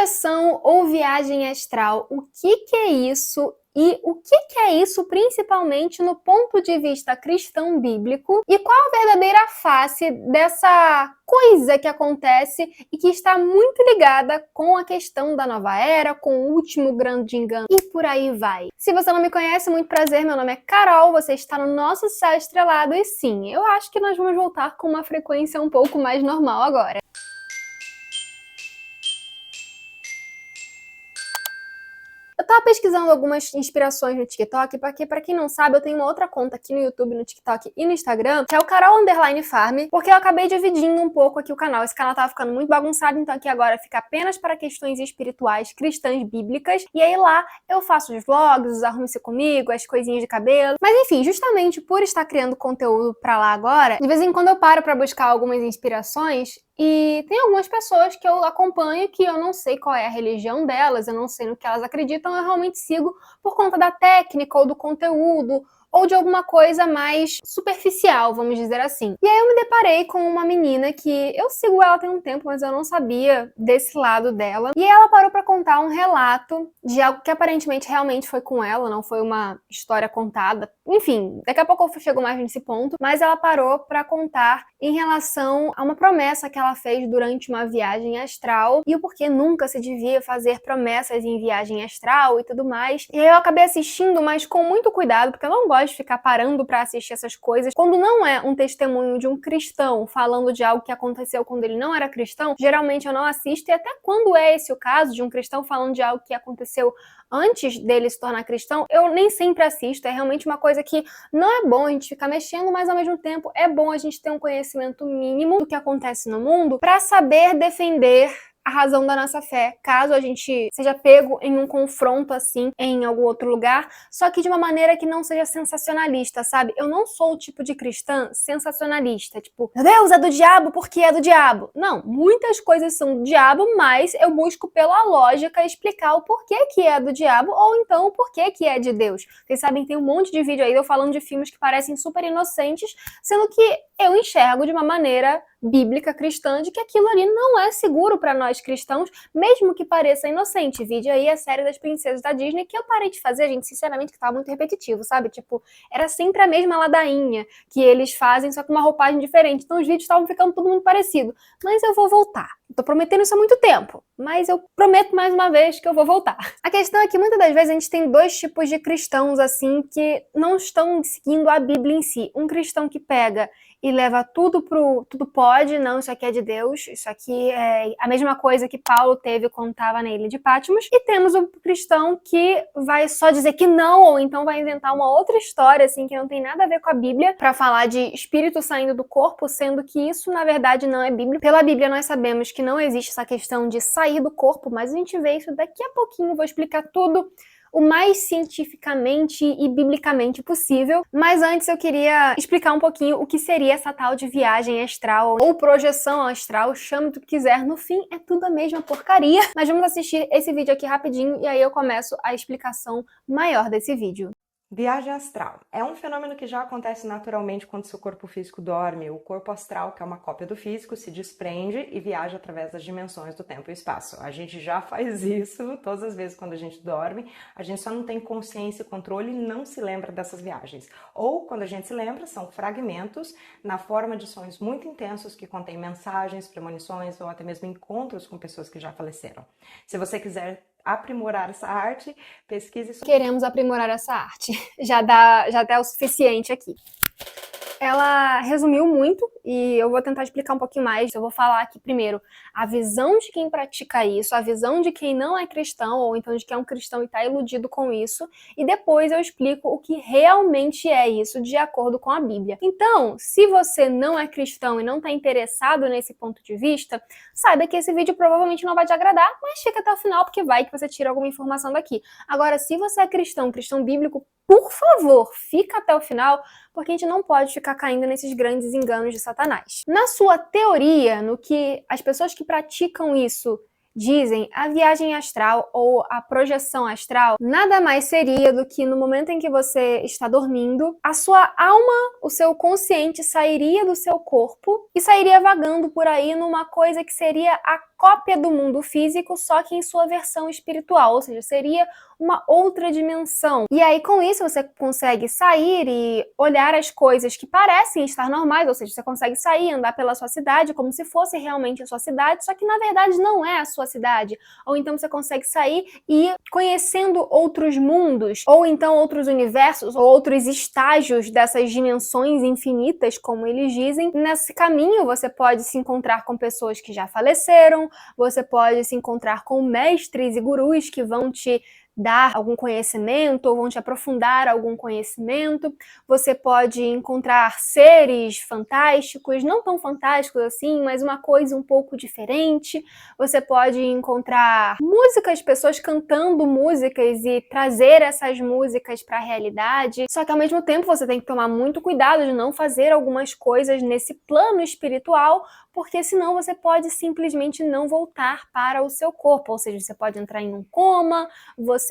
Projeção ou viagem astral, o que é isso? E o que é isso principalmente no ponto de vista cristão bíblico? E qual a verdadeira face dessa coisa que acontece e que está muito ligada com a questão da nova era, com o último grande engano e por aí vai. Se você não me conhece, muito prazer, meu nome é Carol, você está no nosso Céu Estrelado e sim, eu acho que nós vamos voltar com uma frequência um pouco mais normal agora. Eu tava pesquisando algumas inspirações no TikTok, porque pra quem não sabe, eu tenho uma outra conta aqui no YouTube, no TikTok e no Instagram, que é o Carol_Farm, porque eu acabei dividindo um pouco aqui o canal. Esse canal tava ficando muito bagunçado, então aqui agora fica apenas para questões espirituais, cristãs, bíblicas, e aí lá eu faço os vlogs, os arrume-se comigo, as coisinhas de cabelo. Mas enfim, justamente por estar criando conteúdo pra lá agora, de vez em quando eu paro pra buscar algumas inspirações, e tem algumas pessoas que eu acompanho que eu não sei qual é a religião delas, eu não sei no que elas acreditam, eu realmente sigo por conta da técnica ou do conteúdo, ou de alguma coisa mais superficial, vamos dizer assim. E aí eu me deparei com uma menina que eu sigo ela tem um tempo, mas eu não sabia desse lado dela. E ela parou pra contar um relato de algo que aparentemente realmente foi com ela, não foi uma história contada. Enfim, daqui a pouco eu chego mais nesse ponto, mas ela parou pra contar em relação a uma promessa que ela fez durante uma viagem astral e o porquê nunca se devia fazer promessas em viagem astral e tudo mais. E aí eu acabei assistindo, mas com muito cuidado, porque eu não gosto de ficar parando pra assistir essas coisas. Quando não é um testemunho de um cristão falando de algo que aconteceu quando ele não era cristão, geralmente eu não assisto, e até quando é esse o caso, de um cristão falando de algo que aconteceu antes dele se tornar cristão, eu nem sempre assisto. É realmente uma coisa que não é bom a gente ficar mexendo, mas ao mesmo tempo é bom a gente ter um conhecimento mínimo do que acontece no mundo pra saber defender a razão da nossa fé, caso a gente seja pego em um confronto assim em algum outro lugar, só que de uma maneira que não seja sensacionalista, sabe? Eu não sou o tipo de cristã sensacionalista, tipo, meu Deus, é do diabo porque é do diabo. Não, muitas coisas são do diabo, mas eu busco pela lógica explicar o porquê que é do diabo ou então o porquê que é de Deus. Vocês sabem, tem um monte de vídeo aí eu falando de filmes que parecem super inocentes, sendo que eu enxergo de uma maneira bíblica cristã de que aquilo ali não é seguro para nós cristãos, mesmo que pareça inocente. Vídeo aí a série das princesas da Disney, que eu parei de fazer, gente, sinceramente, que tava muito repetitivo, sabe? Tipo, era sempre a mesma ladainha que eles fazem, só com uma roupagem diferente. Então os vídeos estavam ficando tudo muito parecido. Mas eu vou voltar. Eu tô prometendo isso há muito tempo, mas eu prometo mais uma vez que eu vou voltar. A questão é que muitas das vezes a gente tem dois tipos de cristãos, assim, que não estão seguindo a Bíblia em si. Um cristão que pega e leva tudo tudo pode, não, isso aqui é de Deus, isso aqui é a mesma coisa que Paulo teve quando estava na ilha de Patmos. E temos o cristão que vai só dizer que não, ou então vai inventar uma outra história, assim, que não tem nada a ver com a Bíblia, pra falar de espírito saindo do corpo, sendo que isso, na verdade, não é Bíblia. Pela Bíblia, nós sabemos que não existe essa questão de sair do corpo, mas a gente vê isso daqui a pouquinho, vou explicar tudo o mais cientificamente e biblicamente possível. Mas antes eu queria explicar um pouquinho o que seria essa tal de viagem astral ou projeção astral, chame do que quiser. No fim, é tudo a mesma porcaria. Mas vamos assistir esse vídeo aqui rapidinho e aí eu começo a explicação maior desse vídeo. Viagem astral é um fenômeno que já acontece naturalmente quando seu corpo físico dorme. O corpo astral, que é uma cópia do físico, se desprende e viaja através das dimensões do tempo e espaço. A gente já faz isso todas as vezes quando a gente dorme, a gente só não tem consciência e controle e não se lembra dessas viagens. Ou, quando a gente se lembra, são fragmentos na forma de sonhos muito intensos que contêm mensagens, premonições ou até mesmo encontros com pessoas que já faleceram. Se você quiser aprimorar essa arte, pesquise sobre... Queremos aprimorar essa arte. Já tá o suficiente aqui. Ela resumiu muito e eu vou tentar explicar um pouquinho mais. Eu vou falar aqui primeiro a visão de quem pratica isso, a visão de quem não é cristão ou então de quem é um cristão e está iludido com isso, e depois eu explico o que realmente é isso de acordo com a Bíblia. Então, se você não é cristão e não está interessado nesse ponto de vista, saiba que esse vídeo provavelmente não vai te agradar, mas fica até o final porque vai que você tira alguma informação daqui. Agora, se você é cristão, cristão bíblico, por favor, fica até o final, porque a gente não pode ficar caindo nesses grandes enganos de Satanás. Na sua teoria, no que as pessoas que praticam isso dizem, a viagem astral ou a projeção astral nada mais seria do que no momento em que você está dormindo, a sua alma, o seu consciente sairia do seu corpo e sairia vagando por aí numa coisa que seria a cópia do mundo físico, só que em sua versão espiritual, ou seja, seria uma outra dimensão. E aí, com isso, você consegue sair e olhar as coisas que parecem estar normais, ou seja, você consegue sair, andar pela sua cidade como se fosse realmente a sua cidade, só que na verdade não é a sua cidade. Ou então você consegue sair e ir conhecendo outros mundos, ou então outros universos, ou outros estágios dessas dimensões infinitas, como eles dizem. Nesse caminho, você pode se encontrar com pessoas que já faleceram, você pode se encontrar com mestres e gurus que vão te dar algum conhecimento ou vão te aprofundar algum conhecimento. Você pode encontrar seres fantásticos, não tão fantásticos assim, mas uma coisa um pouco diferente. Você pode encontrar músicas, pessoas cantando músicas e trazer essas músicas para a realidade. Só que ao mesmo tempo você tem que tomar muito cuidado de não fazer algumas coisas nesse plano espiritual, porque senão você pode simplesmente não voltar para o seu corpo, ou seja, você pode entrar em um coma, você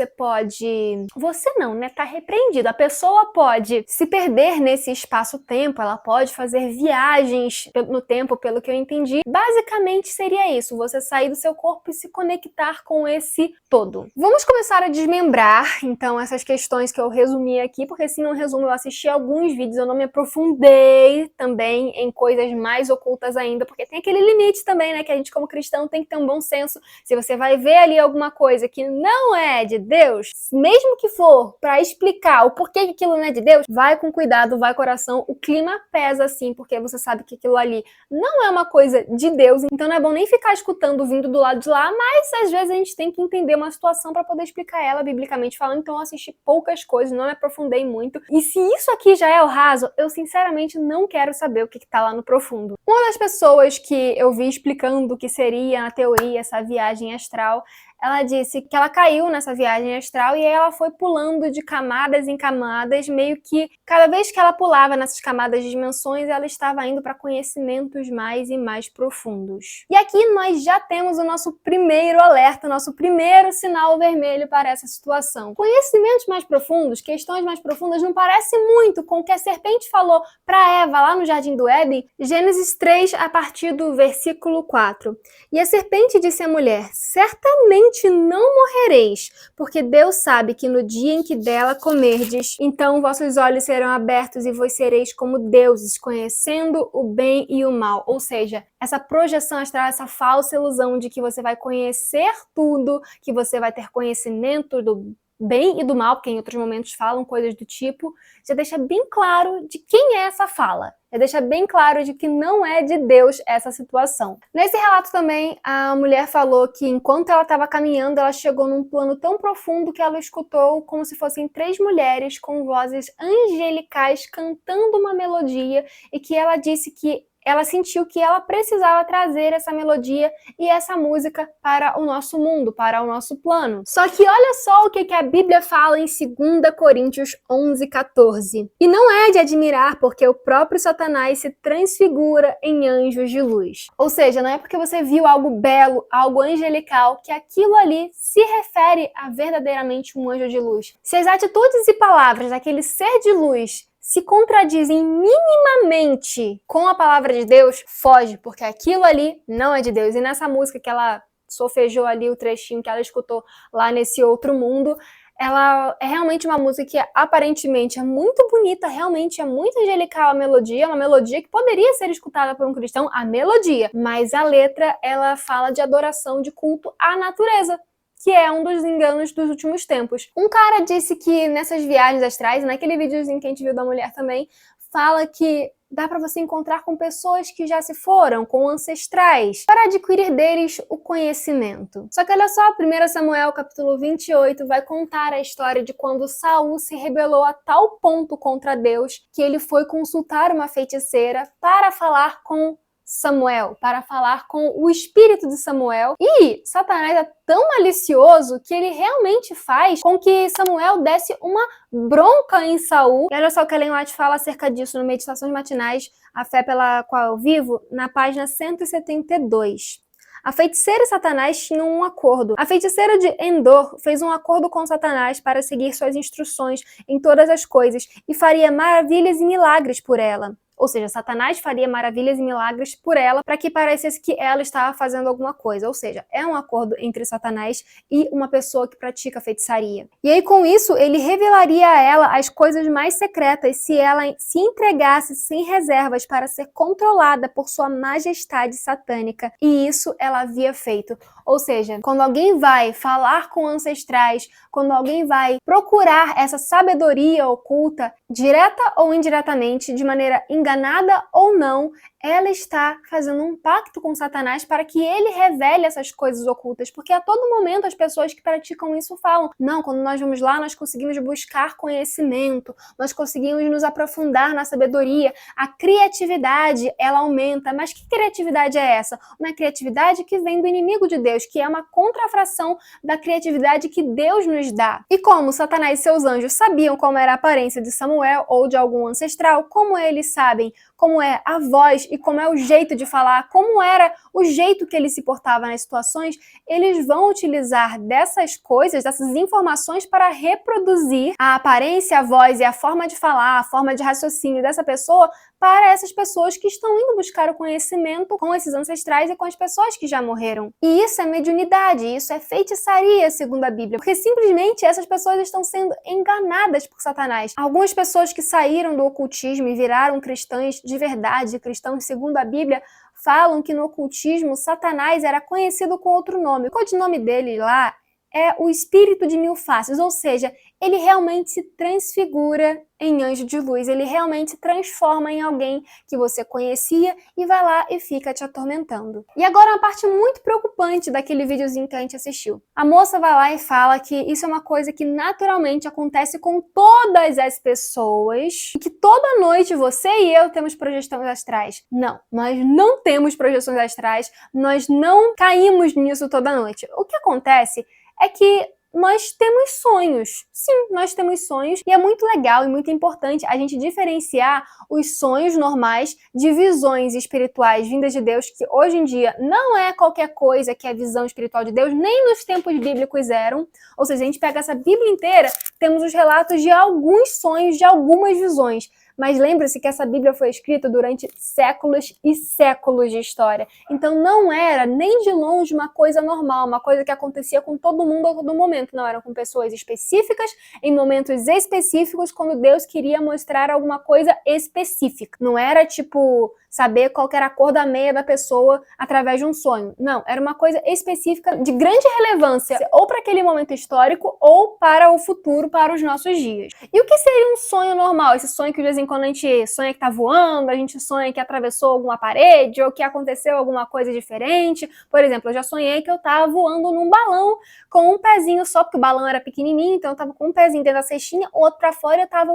não, né? Tá repreendido. A pessoa pode se perder nesse espaço-tempo, ela pode fazer viagens no tempo, pelo que eu entendi. Basicamente seria isso, você sair do seu corpo e se conectar com esse todo. Vamos começar a desmembrar, então, essas questões que eu resumi aqui, porque se não resumo, eu assisti alguns vídeos, eu não me aprofundei também em coisas mais ocultas ainda, porque tem aquele limite também, né, que a gente como cristão tem que ter um bom senso. Se você vai ver ali alguma coisa que não é de Deus, mesmo que for para explicar o porquê que aquilo não é de Deus, vai com cuidado, vai com coração, o clima pesa assim, porque você sabe que aquilo ali não é uma coisa de Deus, então não é bom nem ficar escutando vindo do lado de lá, mas às vezes a gente tem que entender uma situação para poder explicar ela biblicamente falando, então eu assisti poucas coisas, não me aprofundei muito, e se isso aqui já é o raso, eu sinceramente não quero saber o que tá lá no profundo. Uma das pessoas que eu vi explicando o que seria, na teoria, essa viagem astral, ela disse que ela caiu nessa viagem astral e aí ela foi pulando de camadas em camadas, meio que cada vez que ela pulava nessas camadas de dimensões, ela estava indo para conhecimentos mais e mais profundos. E aqui nós já temos o nosso primeiro alerta, o nosso primeiro sinal vermelho para essa situação. Conhecimentos mais profundos, questões mais profundas, não parece muito com o que a serpente falou para Eva lá no Jardim do Éden, Gênesis 3, a partir do versículo 4. E a serpente disse à mulher: certamente não morrereis, porque Deus sabe que no dia em que dela comerdes, então vossos olhos serão abertos e vós sereis como deuses, conhecendo o bem e o mal. Ou seja, essa projeção astral, essa falsa ilusão de que você vai conhecer tudo, que você vai ter conhecimento do bem e do mal, porque em outros momentos falam coisas do tipo, já deixa bem claro de quem é essa fala. Já deixa bem claro de que não é de Deus essa situação. Nesse relato também, a mulher falou que enquanto ela estava caminhando, ela chegou num plano tão profundo que ela escutou como se fossem 3 mulheres com vozes angelicais cantando uma melodia e que ela disse que ela sentiu que ela precisava trazer essa melodia e essa música para o nosso mundo, para o nosso plano. Só que olha só o que a Bíblia fala em 2 Coríntios 11:14. E não é de admirar porque o próprio Satanás se transfigura em anjos de luz. Ou seja, não é porque você viu algo belo, algo angelical, que aquilo ali se refere a verdadeiramente um anjo de luz. Se as atitudes e palavras daquele ser de luz se contradizem minimamente com a palavra de Deus, foge, porque aquilo ali não é de Deus. E nessa música que ela solfejou ali, o trechinho que ela escutou lá nesse outro mundo, ela é realmente uma música que aparentemente é muito bonita, realmente é muito angelical a melodia, uma melodia que poderia ser escutada por um cristão, a melodia, mas a letra, ela fala de adoração, de culto à natureza, que é um dos enganos dos últimos tempos. Um cara disse que nessas viagens astrais, naquele videozinho que a gente viu da mulher também, fala que dá para você encontrar com pessoas que já se foram, com ancestrais, para adquirir deles o conhecimento. Só que olha só, 1 Samuel capítulo 28 vai contar a história de quando Saul se rebelou a tal ponto contra Deus que ele foi consultar uma feiticeira para falar com Samuel, para falar com o espírito de Samuel, e Satanás é tão malicioso que ele realmente faz com que Samuel desse uma bronca em Saul. E olha só o que Ellen White fala acerca disso no Meditações Matinais, a fé pela qual eu vivo, na página 172. A feiticeira e Satanás tinham um acordo. A feiticeira de Endor fez um acordo com Satanás para seguir suas instruções em todas as coisas e faria maravilhas e milagres por ela. Ou seja, Satanás faria maravilhas e milagres por ela para que parecesse que ela estava fazendo alguma coisa. Ou seja, é um acordo entre Satanás e uma pessoa que pratica feitiçaria. E aí, com isso, ele revelaria a ela as coisas mais secretas se ela se entregasse sem reservas para ser controlada por sua majestade satânica. E isso ela havia feito. Ou seja, quando alguém vai falar com ancestrais, quando alguém vai procurar essa sabedoria oculta, direta ou indiretamente, de maneira enganada ou não, ela está fazendo um pacto com Satanás para que ele revele essas coisas ocultas, porque a todo momento as pessoas que praticam isso falam, não, quando nós vamos lá, nós conseguimos buscar conhecimento, nós conseguimos nos aprofundar na sabedoria, a criatividade, ela aumenta, mas que criatividade é essa? Uma criatividade que vem do inimigo de Deus, que é uma contrafração da criatividade que Deus nos dá. E como Satanás e seus anjos sabiam como era a aparência de Samuel ou de algum ancestral, como eles sabem como é a voz e como é o jeito de falar, como era o jeito que ele se portava nas situações, eles vão utilizar dessas coisas, dessas informações para reproduzir a aparência, a voz e a forma de falar, a forma de raciocínio dessa pessoa para essas pessoas que estão indo buscar o conhecimento com esses ancestrais e com as pessoas que já morreram. E isso é mediunidade, isso é feitiçaria, segundo a Bíblia, porque simplesmente essas pessoas estão sendo enganadas por Satanás. Algumas pessoas que saíram do ocultismo e viraram cristãs de verdade, cristãos segundo a Bíblia, falam que no ocultismo Satanás era conhecido com outro nome. O codinome dele lá é o espírito de mil faces, ou seja, ele realmente se transfigura em anjo de luz, ele realmente se transforma em alguém que você conhecia e vai lá e fica te atormentando. E agora uma parte muito preocupante daquele videozinho que a gente assistiu. A moça vai lá e fala que isso é uma coisa que naturalmente acontece com todas as pessoas e que toda noite você e eu temos projeções astrais. Não, nós não temos projeções astrais, nós não caímos nisso toda noite. O que acontece é que nós temos sonhos. Sim, nós temos sonhos e é muito legal e muito importante a gente diferenciar os sonhos normais de visões espirituais vindas de Deus, que hoje em dia não é qualquer coisa que é visão espiritual de Deus, nem nos tempos bíblicos eram. Ou seja, a gente pega essa Bíblia inteira, temos os relatos de alguns sonhos, de algumas visões. Mas lembre-se que essa Bíblia foi escrita durante séculos e séculos de história. Então não era nem de longe uma coisa normal, uma coisa que acontecia com todo mundo a todo momento. Não, eram com pessoas específicas, em momentos específicos, quando Deus queria mostrar alguma coisa específica. Não era tipo saber qual era a cor da meia da pessoa através de um sonho. Não, era uma coisa específica de grande relevância, ou para aquele momento histórico, ou para o futuro, para os nossos dias. E o que seria um sonho normal? Esse sonho que de vez em quando a gente sonha que tá voando, a gente sonha que atravessou alguma parede, ou que aconteceu alguma coisa diferente. Por exemplo, eu já sonhei que eu tava voando num balão com um pezinho só, porque o balão era pequenininho, então eu tava com um pezinho dentro da cestinha, outro pra fora e eu tava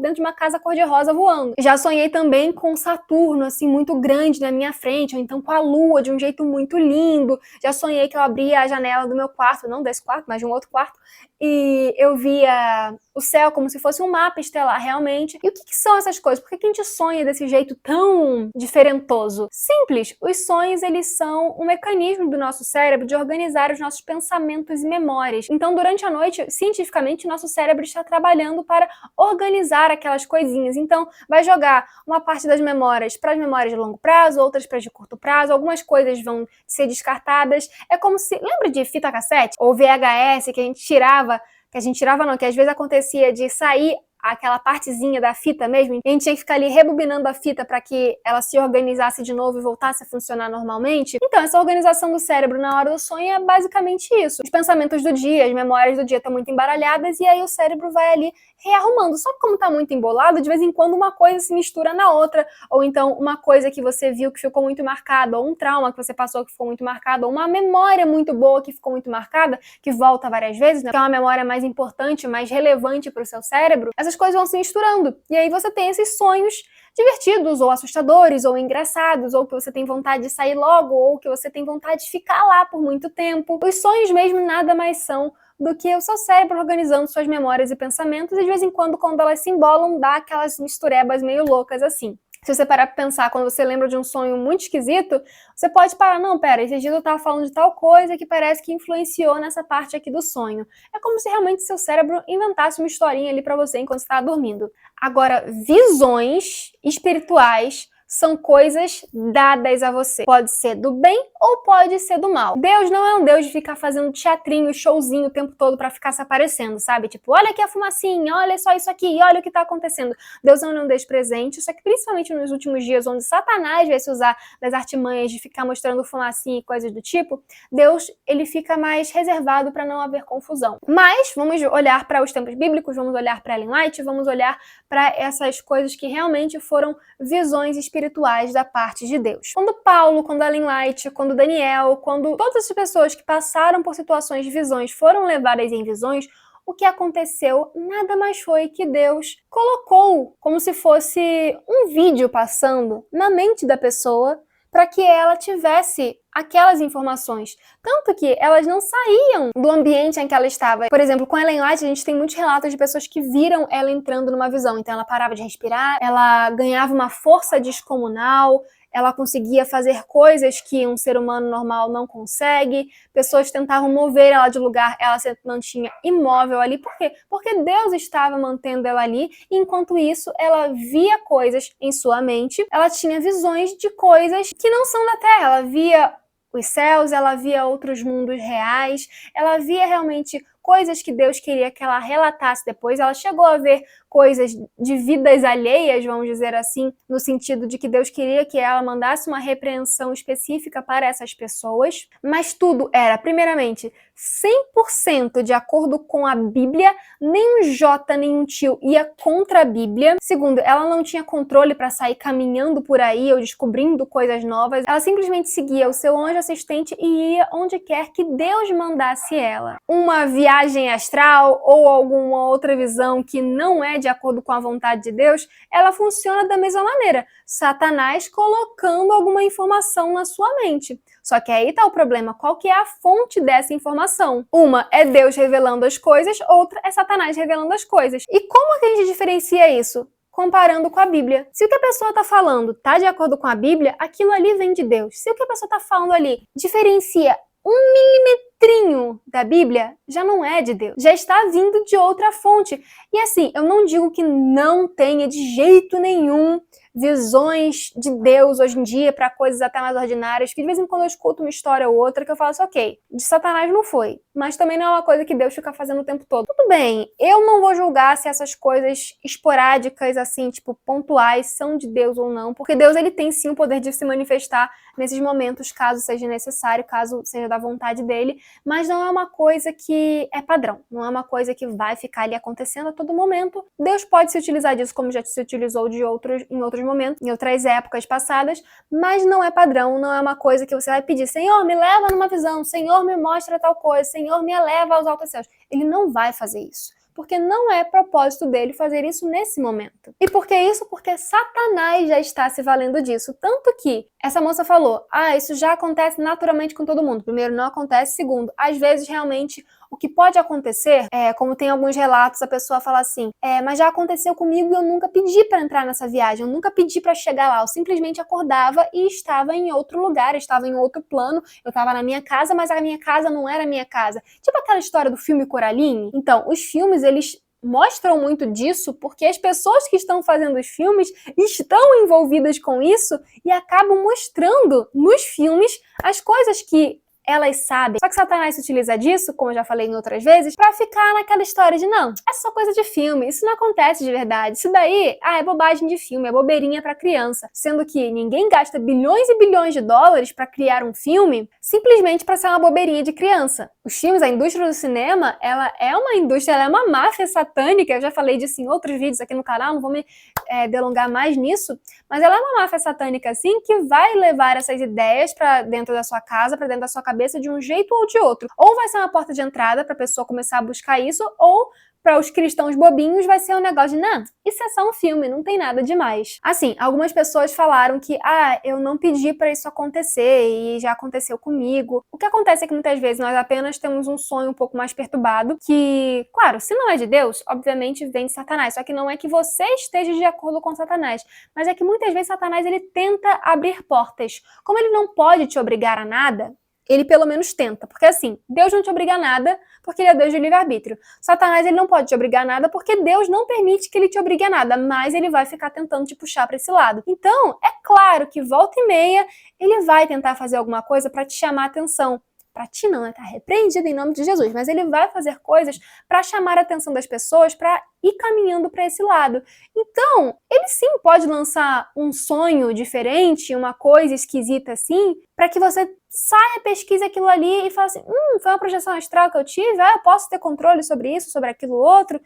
dentro de uma casa cor-de-rosa voando. Já sonhei também com Saturno, assim, muito grande na minha frente, ou então com a Lua, de um jeito muito lindo. Já sonhei que eu abria a janela do meu quarto, não desse quarto, mas de um outro quarto, e eu via o céu como se fosse um mapa estelar, realmente. E o que são essas coisas? Por que a gente sonha desse jeito tão diferentoso? Simples, os sonhos, eles são um mecanismo do nosso cérebro de organizar os nossos pensamentos e memórias. Então, durante a noite, cientificamente, nosso cérebro está trabalhando para organizar aquelas coisinhas. Então, vai jogar uma parte das memórias para as memórias de longo prazo, outras para as de curto prazo, algumas coisas vão ser descartadas. É como se... Lembra de fita cassete? Ou VHS, que a gente tirava que às vezes acontecia de sair aquela partezinha da fita mesmo, e a gente tinha que ficar ali rebobinando a fita para que ela se organizasse de novo e voltasse a funcionar normalmente. Então, essa organização do cérebro na hora do sonho é basicamente isso. Os pensamentos do dia, as memórias do dia estão muito embaralhadas e aí o cérebro vai ali rearrumando. Só que como tá muito embolado, de vez em quando uma coisa se mistura na outra, ou então uma coisa que você viu que ficou muito marcada, ou um trauma que você passou que ficou muito marcado, ou uma memória muito boa que ficou muito marcada, que volta várias vezes, né? Que é uma memória mais importante, mais relevante para o seu cérebro. Essas coisas vão se misturando. E aí você tem esses sonhos divertidos, ou assustadores, ou engraçados, ou que você tem vontade de sair logo, ou que você tem vontade de ficar lá por muito tempo. Os sonhos mesmo nada mais são do que o seu cérebro organizando suas memórias e pensamentos, e de vez em quando elas se embolam, dá aquelas misturebas meio loucas assim. Se você parar pra pensar, quando você lembra de um sonho muito esquisito, você pode parar, não, pera, esses dias eu tava falando de tal coisa que parece que influenciou nessa parte aqui do sonho. É como se realmente seu cérebro inventasse uma historinha ali pra você enquanto você tava dormindo. Agora, visões espirituais são coisas dadas a você. Pode ser do bem ou pode ser do mal. Deus não é um Deus de ficar fazendo teatrinho, showzinho o tempo todo pra ficar se aparecendo, sabe? Tipo, olha aqui a fumacinha, olha só isso aqui, olha o que tá acontecendo. Deus não é um Deus presente, só que principalmente nos últimos dias, onde Satanás vai se usar das artimanhas de ficar mostrando fumacinha e coisas do tipo, Deus, ele fica mais reservado pra não haver confusão. Mas, vamos olhar para os tempos bíblicos, vamos olhar para Ellen White, vamos olhar para essas coisas que realmente foram visões espirituais da parte de Deus. Quando Paulo, quando Ellen White, quando Daniel, quando todas as pessoas que passaram por situações de visões foram levadas em visões, o que aconteceu nada mais foi que Deus colocou como se fosse um vídeo passando na mente da pessoa para que ela tivesse aquelas informações. Tanto que elas não saíam do ambiente em que ela estava. Por exemplo, com Ellen White, a gente tem muitos relatos de pessoas que viram ela entrando numa visão. Então ela parava de respirar, ela ganhava uma força descomunal, ela conseguia fazer coisas que um ser humano normal não consegue, pessoas tentavam mover ela de lugar, ela se mantinha imóvel ali. Por quê? Porque Deus estava mantendo ela ali, e enquanto isso, ela via coisas em sua mente, ela tinha visões de coisas que não são da Terra, ela via os céus, ela via outros mundos reais, ela via realmente coisas que Deus queria que ela relatasse depois. Ela chegou a ver coisas de vidas alheias, vamos dizer assim, no sentido de que Deus queria que ela mandasse uma repreensão específica para essas pessoas, mas tudo era, primeiramente, 100% de acordo com a Bíblia, nem um jota, nem um tio ia contra a Bíblia. Segundo, ela não tinha controle para sair caminhando por aí ou descobrindo coisas novas, ela simplesmente seguia o seu anjo assistente e ia onde quer que Deus mandasse ela. Uma viagem astral ou alguma outra visão que não é de acordo com a vontade de Deus, ela funciona da mesma maneira. Satanás colocando alguma informação na sua mente. Só que aí tá o problema, qual que é a fonte dessa informação? Uma é Deus revelando as coisas, outra é Satanás revelando as coisas. E como que a gente diferencia isso? Comparando com a Bíblia. Se o que a pessoa está falando está de acordo com a Bíblia, aquilo ali vem de Deus. Se o que a pessoa está falando ali diferencia 1 milímetrinho da Bíblia, já não é de Deus. Já está vindo de outra fonte. E assim, eu não digo que não tenha de jeito nenhum visões de Deus hoje em dia para coisas até mais ordinárias, que de vez em quando eu escuto uma história ou outra que eu falo assim, ok, de Satanás não foi, mas também não é uma coisa que Deus fica fazendo o tempo todo. Tudo bem, eu não vou julgar se essas coisas esporádicas, assim, tipo, pontuais, são de Deus ou não, porque Deus, ele tem sim o poder de se manifestar nesses momentos, caso seja necessário, caso seja da vontade dele, mas não é uma coisa que é padrão, não é uma coisa que vai ficar ali acontecendo a todo momento. Deus pode se utilizar disso, como já se utilizou em outros momentos, em outras épocas passadas, mas não é padrão, não é uma coisa que você vai pedir, Senhor, me leva numa visão, Senhor, me mostra tal coisa, Senhor, me eleva aos altos céus. Ele não vai fazer isso, porque não é propósito dele fazer isso nesse momento. E por que isso? Porque Satanás já está se valendo disso. Tanto que essa moça falou, isso já acontece naturalmente com todo mundo. Primeiro, não acontece. Segundo, às vezes realmente o que pode acontecer, como tem alguns relatos, a pessoa fala assim, mas já aconteceu comigo e eu nunca pedi para entrar nessa viagem, eu nunca pedi para chegar lá, eu simplesmente acordava e estava em outro lugar, estava em outro plano, eu estava na minha casa, mas a minha casa não era a minha casa. Tipo aquela história do filme Coraline. Então, os filmes, eles mostram muito disso porque as pessoas que estão fazendo os filmes estão envolvidas com isso e acabam mostrando nos filmes as coisas que elas sabem. Só que Satanás se utiliza disso, como eu já falei em outras vezes, pra ficar naquela história de não, é só coisa de filme, isso não acontece de verdade. Isso daí, é bobagem de filme, é bobeirinha pra criança. Sendo que ninguém gasta bilhões e bilhões de dólares pra criar um filme simplesmente pra ser uma bobeirinha de criança. Os filmes, a indústria do cinema, ela é uma indústria, ela é uma máfia satânica. Eu já falei disso em outros vídeos aqui no canal, não vou me delongar mais nisso, mas ela é uma máfia satânica, assim, que vai levar essas ideias pra dentro da sua casa, pra dentro da sua cabeça, de um jeito ou de outro. Ou vai ser uma porta de entrada para a pessoa começar a buscar isso, ou para os cristãos bobinhos vai ser um negócio de, não, isso é só um filme, não tem nada demais. Assim, algumas pessoas falaram que, eu não pedi para isso acontecer e já aconteceu comigo. O que acontece é que muitas vezes nós apenas temos um sonho um pouco mais perturbado, que, claro, se não é de Deus, obviamente vem de Satanás, só que não é que você esteja de acordo com Satanás, mas é que muitas vezes Satanás ele tenta abrir portas. Como ele não pode te obrigar a nada, ele pelo menos tenta, porque assim, Deus não te obriga a nada, porque ele é Deus de livre-arbítrio. Satanás, ele não pode te obrigar a nada, porque Deus não permite que ele te obrigue a nada, mas ele vai ficar tentando te puxar para esse lado. Então, é claro que volta e meia, ele vai tentar fazer alguma coisa para te chamar a atenção. Para ti não, né? Tá repreendido em nome de Jesus, mas ele vai fazer coisas para chamar a atenção das pessoas, para ir caminhando para esse lado. Então, ele sim pode lançar um sonho diferente, uma coisa esquisita assim, para que você saia, pesquise aquilo ali e fale assim, foi uma projeção astral que eu tive, eu posso ter controle sobre isso, sobre aquilo outro,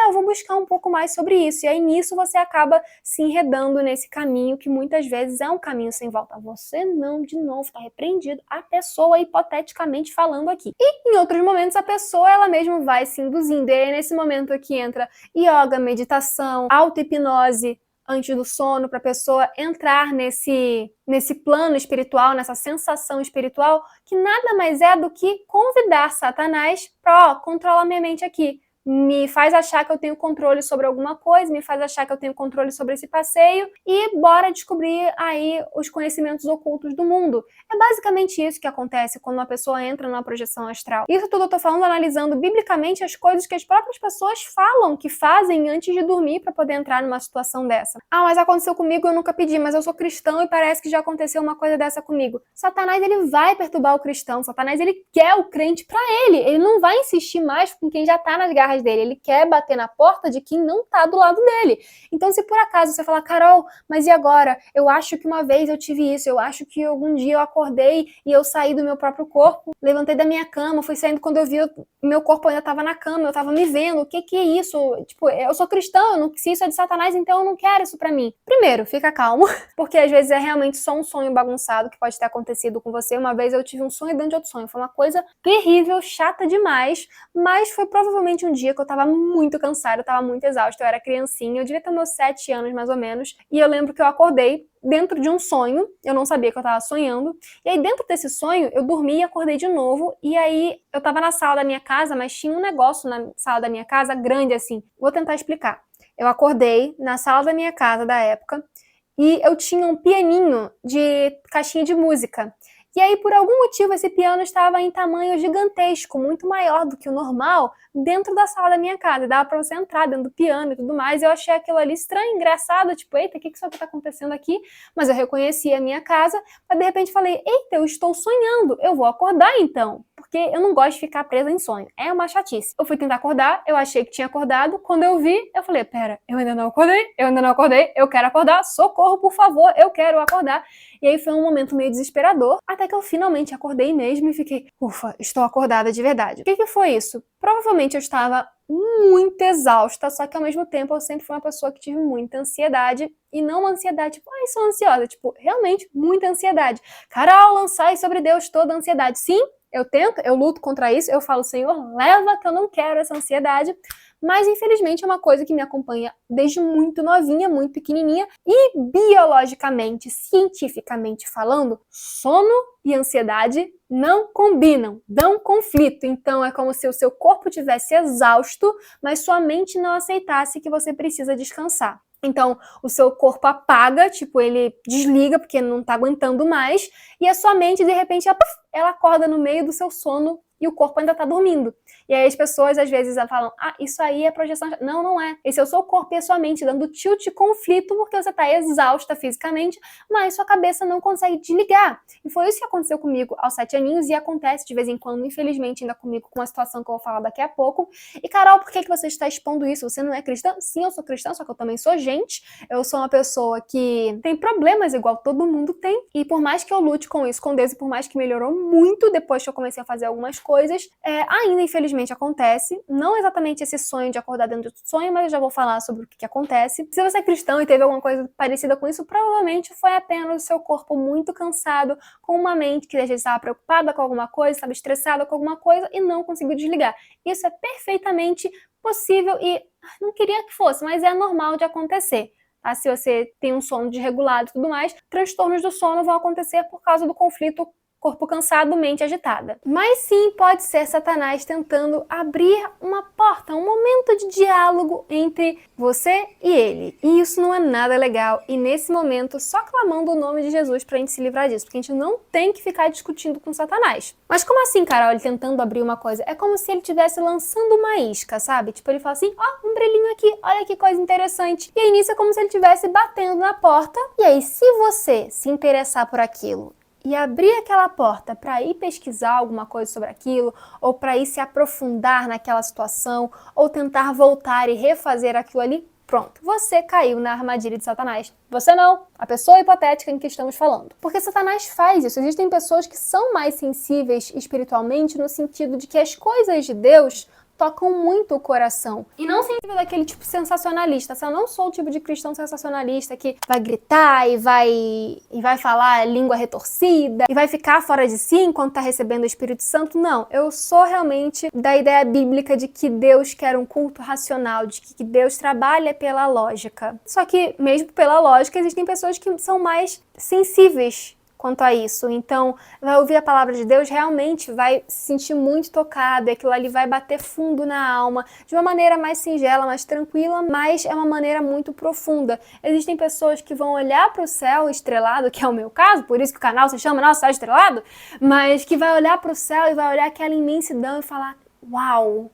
eu vou buscar um pouco mais sobre isso. E aí nisso você acaba se enredando nesse caminho que muitas vezes é um caminho sem volta. Você não, de novo, tá repreendido, a pessoa hipoteticamente falando aqui. E em outros momentos a pessoa, ela mesma vai se induzindo. E aí nesse momento aqui entra yoga, meditação, auto-hipnose antes do sono, para a pessoa entrar nesse plano espiritual, nessa sensação espiritual, que nada mais é do que convidar Satanás para, controla minha mente aqui. Me faz achar que eu tenho controle sobre alguma coisa, me faz achar que eu tenho controle sobre esse passeio e bora descobrir aí os conhecimentos ocultos do mundo. É basicamente isso que acontece quando uma pessoa entra numa projeção astral. Isso tudo eu tô falando analisando biblicamente as coisas que as próprias pessoas falam que fazem antes de dormir para poder entrar numa situação dessa. Mas aconteceu comigo, eu nunca pedi, mas eu sou cristão e parece que já aconteceu uma coisa dessa comigo. Satanás, ele vai perturbar o cristão, Satanás, ele quer o crente para ele não vai insistir mais com quem já tá nas garras dele, ele quer bater na porta de quem não tá do lado dele. Então, se por acaso você falar, Carol, mas e agora? Eu acho que uma vez eu tive isso, eu acho que algum dia eu acordei e eu saí do meu próprio corpo, levantei da minha cama, fui saindo quando eu vi meu corpo ainda tava na cama, eu tava me vendo, o que é isso? Tipo, eu sou cristão, se isso é de Satanás, então eu não quero isso pra mim. Primeiro, fica calmo, porque às vezes é realmente só um sonho bagunçado que pode ter acontecido com você. Uma vez eu tive um sonho dentro de outro sonho, foi uma coisa terrível, chata demais, mas foi provavelmente um dia que eu tava muito cansada, eu tava muito exausta, eu era criancinha, eu devia ter meus 7 anos mais ou menos, e eu lembro que eu acordei dentro de um sonho, eu não sabia que eu tava sonhando, e aí dentro desse sonho eu dormi e acordei de novo, e aí eu tava na sala da minha casa, mas tinha um negócio na sala da minha casa grande assim, vou tentar explicar. Eu acordei na sala da minha casa da época, e eu tinha um pianinho de caixinha de música. E aí, por algum motivo, esse piano estava em tamanho gigantesco, muito maior do que o normal, dentro da sala da minha casa. E dava pra você entrar dentro do piano e tudo mais. Eu achei aquilo ali estranho, engraçado, tipo, eita, o que isso aqui tá acontecendo aqui? Mas eu reconheci a minha casa, mas de repente falei, eita, eu estou sonhando, eu vou acordar então. Porque eu não gosto de ficar presa em sonho. É uma chatice. Eu fui tentar acordar, eu achei que tinha acordado. Quando eu vi, eu falei, pera, eu ainda não acordei, eu quero acordar, socorro, por favor, eu quero acordar. E aí foi um momento meio desesperador, até que eu finalmente acordei mesmo e fiquei, ufa, estou acordada de verdade. O que foi isso? Provavelmente eu estava muito exausta, só que ao mesmo tempo eu sempre fui uma pessoa que tive muita ansiedade, e não uma ansiedade tipo, sou ansiosa, tipo, realmente muita ansiedade. Carol, lançai sobre Deus toda a ansiedade. Sim, eu tento, eu luto contra isso, eu falo, Senhor, leva que eu não quero essa ansiedade, mas infelizmente é uma coisa que me acompanha desde muito novinha, muito pequenininha, e biologicamente, cientificamente falando, sono e ansiedade não combinam, dão conflito. Então é como se o seu corpo tivesse exausto, mas sua mente não aceitasse que você precisa descansar. Então, o seu corpo apaga, tipo, ele desliga porque não tá aguentando mais, e a sua mente, de repente, ela acorda no meio do seu sono e o corpo ainda tá dormindo. E aí as pessoas, às vezes, falam, isso aí é projeção... Não, não é. Esse é o seu corpo e a sua mente dando tilt e conflito porque você tá exausta fisicamente, mas sua cabeça não consegue desligar. E foi isso que aconteceu comigo aos 7 aninhos e acontece de vez em quando, infelizmente, ainda comigo, com uma situação que eu vou falar daqui a pouco. E, Carol, por que você está expondo isso? Você não é cristã? Sim, eu sou cristã, só que eu também sou gente. Eu sou uma pessoa que tem problemas igual todo mundo tem. E por mais que eu lute com isso, com Deus, e por mais que melhorou muito depois que eu comecei a fazer algumas coisas, ainda, infelizmente, acontece. Não exatamente esse sonho de acordar dentro do sonho, mas eu já vou falar sobre o que acontece. Se você é cristão e teve alguma coisa parecida com isso, provavelmente foi apenas o seu corpo muito cansado, com uma mente que às vezes estava preocupada com alguma coisa, estava estressada com alguma coisa e não conseguiu desligar. Isso é perfeitamente possível e não queria que fosse, mas é normal de acontecer. Tá? Se você tem um sono desregulado e tudo mais, transtornos do sono vão acontecer por causa do conflito corpo cansado, mente agitada. Mas sim, pode ser Satanás tentando abrir uma porta, um momento de diálogo entre você e ele. E isso não é nada legal. E nesse momento, só clamando o nome de Jesus pra gente se livrar disso, porque a gente não tem que ficar discutindo com Satanás. Mas como assim, Carol, ele tentando abrir uma coisa? É como se ele estivesse lançando uma isca, sabe? Tipo, ele fala assim, ó, um brilhinho aqui, olha que coisa interessante. E aí nisso é como se ele estivesse batendo na porta. E aí, se você se interessar por aquilo e abrir aquela porta para ir pesquisar alguma coisa sobre aquilo, ou para ir se aprofundar naquela situação, ou tentar voltar e refazer aquilo ali, pronto, você caiu na armadilha de Satanás. Você não, a pessoa hipotética em que estamos falando. Porque Satanás faz isso. Existem pessoas que são mais sensíveis espiritualmente no sentido de que as coisas de Deus tocam muito o coração. E não sensível daquele tipo sensacionalista. Eu não sou o tipo de cristão sensacionalista que vai gritar e vai falar língua retorcida e vai ficar fora de si enquanto tá recebendo o Espírito Santo. Não, eu sou realmente da ideia bíblica de que Deus quer um culto racional, de que Deus trabalha pela lógica. Só que, mesmo pela lógica, existem pessoas que são mais sensíveis quanto a isso. Então, vai ouvir a palavra de Deus, realmente vai se sentir muito tocado, e aquilo ali vai bater fundo na alma, de uma maneira mais singela, mais tranquila, mas é uma maneira muito profunda. Existem pessoas que vão olhar para o céu estrelado, que é o meu caso, por isso que o canal se chama Nosso Céu Estrelado, mas que vai olhar para o céu e vai olhar aquela imensidão e falar, uau,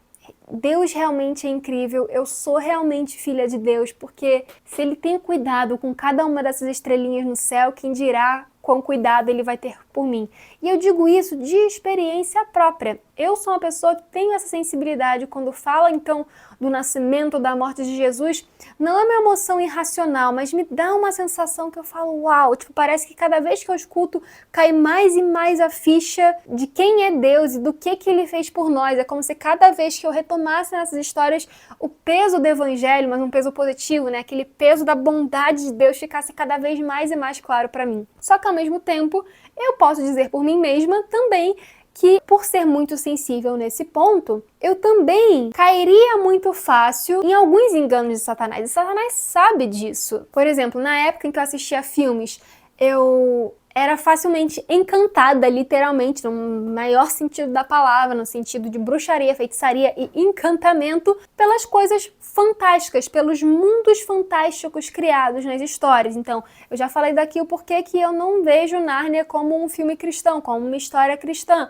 Deus realmente é incrível, eu sou realmente filha de Deus, porque se Ele tem cuidado com cada uma dessas estrelinhas no céu, quem dirá quão cuidado Ele vai ter por mim. E eu digo isso de experiência própria. Eu sou uma pessoa que tem essa sensibilidade quando fala, então, do nascimento, da morte de Jesus. Não é uma emoção irracional, mas me dá uma sensação que eu falo, uau, tipo, parece que cada vez que eu escuto, cai mais e mais a ficha de quem é Deus e do que Ele fez por nós. É como se cada vez que eu retomasse nessas histórias o peso do Evangelho, mas um peso positivo, né? Aquele peso da bondade de Deus ficasse cada vez mais e mais claro para mim. Só que ao mesmo tempo, eu posso dizer por mim mesma também que, por ser muito sensível nesse ponto, eu também cairia muito fácil em alguns enganos de Satanás. E Satanás sabe disso. Por exemplo, na época em que eu assistia filmes, eu era facilmente encantada, literalmente, no maior sentido da palavra, no sentido de bruxaria, feitiçaria e encantamento, pelas coisas fantásticas, pelos mundos fantásticos criados nas histórias. Então, eu já falei daqui o porquê que eu não vejo Nárnia como um filme cristão, como uma história cristã.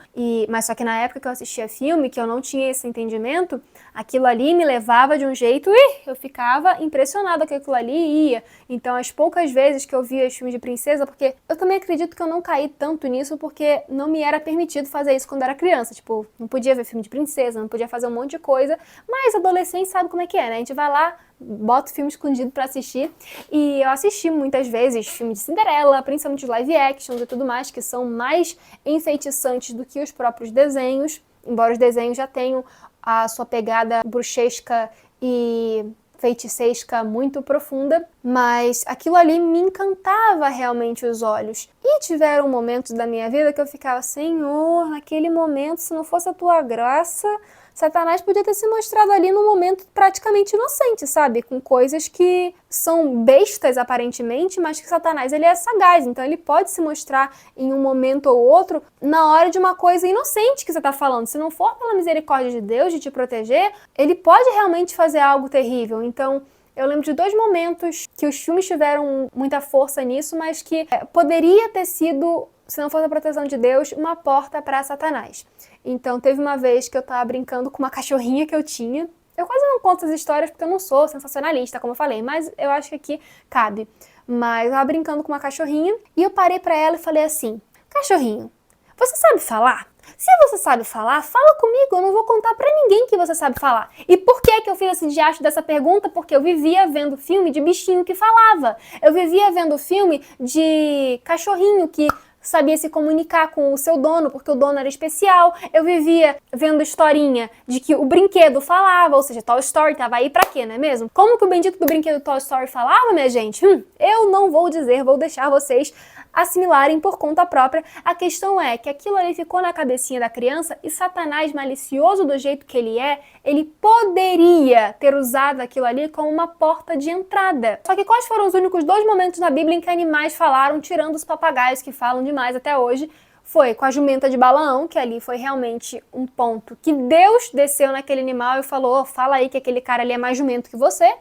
Mas só que na época que eu assistia filme, que eu não tinha esse entendimento, aquilo ali me levava de um jeito e eu ficava impressionada que aquilo ali ia. Então, as poucas vezes que eu via os filmes de princesa, porque eu também acredito que eu não caí tanto nisso porque não me era permitido fazer isso quando era criança. Tipo, não podia ver filme de princesa, não podia fazer um monte de coisa, mas adolescente sabe como é que é, né? A gente vai lá, bota o filme escondido pra assistir, e eu assisti muitas vezes filme de Cinderela, principalmente os live actions e tudo mais, que são mais enfeitiçantes do que os próprios desenhos, embora os desenhos já tenham a sua pegada bruxesca e feiticeisca muito profunda, mas aquilo ali me encantava realmente os olhos. E tiveram momentos da minha vida que eu ficava, Senhor, naquele momento, se não fosse a tua graça, Satanás podia ter se mostrado ali num momento praticamente inocente, sabe? Com coisas que são bestas aparentemente, mas que Satanás ele é sagaz, então ele pode se mostrar em um momento ou outro na hora de uma coisa inocente que você tá falando. Se não for pela misericórdia de Deus de te proteger, ele pode realmente fazer algo terrível. Então, eu lembro de 2 momentos que os filmes tiveram muita força nisso, mas que poderia ter sido, se não fosse a proteção de Deus, uma porta para Satanás. Então, teve uma vez que eu tava brincando com uma cachorrinha que eu tinha. Eu quase não conto as histórias porque eu não sou sensacionalista, como eu falei, mas eu acho que aqui cabe. Mas eu tava brincando com uma cachorrinha e eu parei pra ela e falei assim, cachorrinho, você sabe falar? Se você sabe falar, fala comigo, eu não vou contar pra ninguém que você sabe falar. E por que eu fiz esse diacho dessa pergunta? Porque eu vivia vendo filme de bichinho que falava. Eu vivia vendo filme de cachorrinho que sabia se comunicar com o seu dono, porque o dono era especial. Eu vivia vendo historinha de que o brinquedo falava, ou seja, Toy Story tava aí pra quê, não é mesmo? Como que o bendito do brinquedo Toy Story falava, minha gente? Eu não vou dizer, vou deixar vocês assimilarem por conta própria. A questão é que aquilo ali ficou na cabecinha da criança e Satanás, malicioso do jeito que ele é, ele poderia ter usado aquilo ali como uma porta de entrada. Só que quais foram os únicos 2 momentos na Bíblia em que animais falaram, tirando os papagaios que falam demais até hoje? Foi com a jumenta de Balaão, que ali foi realmente um ponto que Deus desceu naquele animal e falou, fala aí que aquele cara ali é mais jumento que você.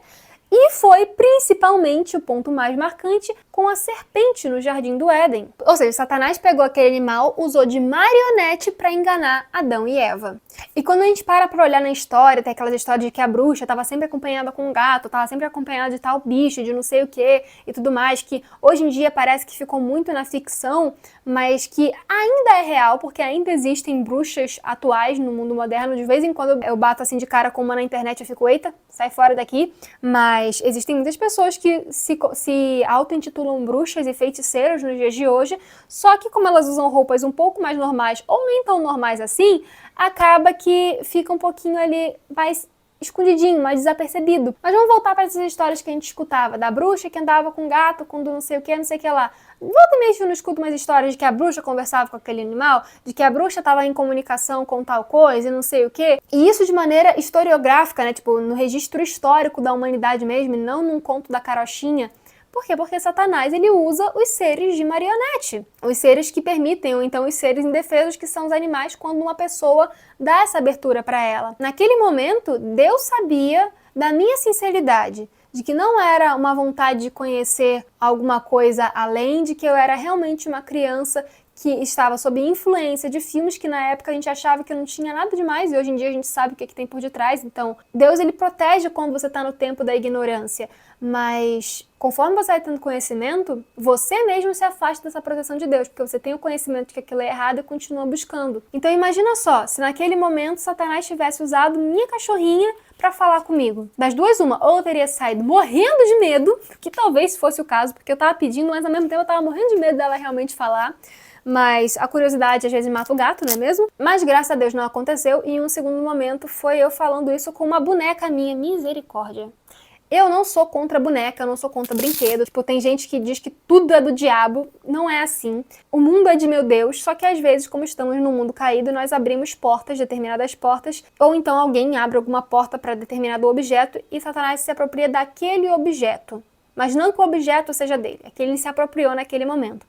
E foi principalmente o ponto mais marcante com a serpente no Jardim do Éden. Ou seja, Satanás pegou aquele animal, usou de marionete para enganar Adão e Eva. E quando a gente para olhar na história, tem aquelas histórias de que a bruxa estava sempre acompanhada com um gato, estava sempre acompanhada de tal bicho, de não sei o que e tudo mais, que hoje em dia parece que ficou muito na ficção, mas que ainda é real, porque ainda existem bruxas atuais no mundo moderno. De vez em quando eu bato assim de cara com uma na internet e fico, eita, sai fora daqui. Mas existem muitas pessoas que se auto-intitulam bruxas e feiticeiras nos dias de hoje, só que como elas usam roupas um pouco mais normais ou nem tão normais assim, acaba que fica um pouquinho ali mais escondidinho, mais desapercebido. Mas vamos voltar para essas histórias que a gente escutava, da bruxa que andava com gato, com não sei o que lá. Volta e meia eu não escuto umas histórias de que a bruxa conversava com aquele animal, de que a bruxa estava em comunicação com tal coisa e não sei o quê. E isso de maneira historiográfica, né? Tipo, no registro histórico da humanidade mesmo, e não num conto da carochinha. Por quê? Porque Satanás, ele usa os seres de marionete. Os seres que permitem, ou então os seres indefesos, que são os animais, quando uma pessoa dá essa abertura para ela. Naquele momento, Deus sabia da minha sinceridade, de que não era uma vontade de conhecer alguma coisa além, de que eu era realmente uma criança que estava sob influência de filmes que na época a gente achava que não tinha nada demais e hoje em dia a gente sabe o que tem por detrás. Então, Deus, ele protege quando você está no tempo da ignorância, mas conforme você vai tendo conhecimento, você mesmo se afasta dessa proteção de Deus, porque você tem o conhecimento de que aquilo é errado e continua buscando. Então imagina só, se naquele momento Satanás tivesse usado minha cachorrinha para falar comigo. Das duas, uma, ou eu teria saído morrendo de medo, que talvez fosse o caso, porque eu tava pedindo, mas ao mesmo tempo eu tava morrendo de medo dela realmente falar. Mas a curiosidade às vezes mata o gato, não é mesmo? Mas graças a Deus não aconteceu e em um segundo momento foi eu falando isso com uma boneca minha, misericórdia. Eu não sou contra boneca, eu não sou contra brinquedo. Tipo, tem gente que diz que tudo é do diabo. Não é assim. O mundo é de meu Deus, só que às vezes, como estamos num mundo caído, nós abrimos portas, determinadas portas, ou então alguém abre alguma porta para determinado objeto e Satanás se apropria daquele objeto. Mas não que o objeto seja dele, é que ele se apropriou naquele momento.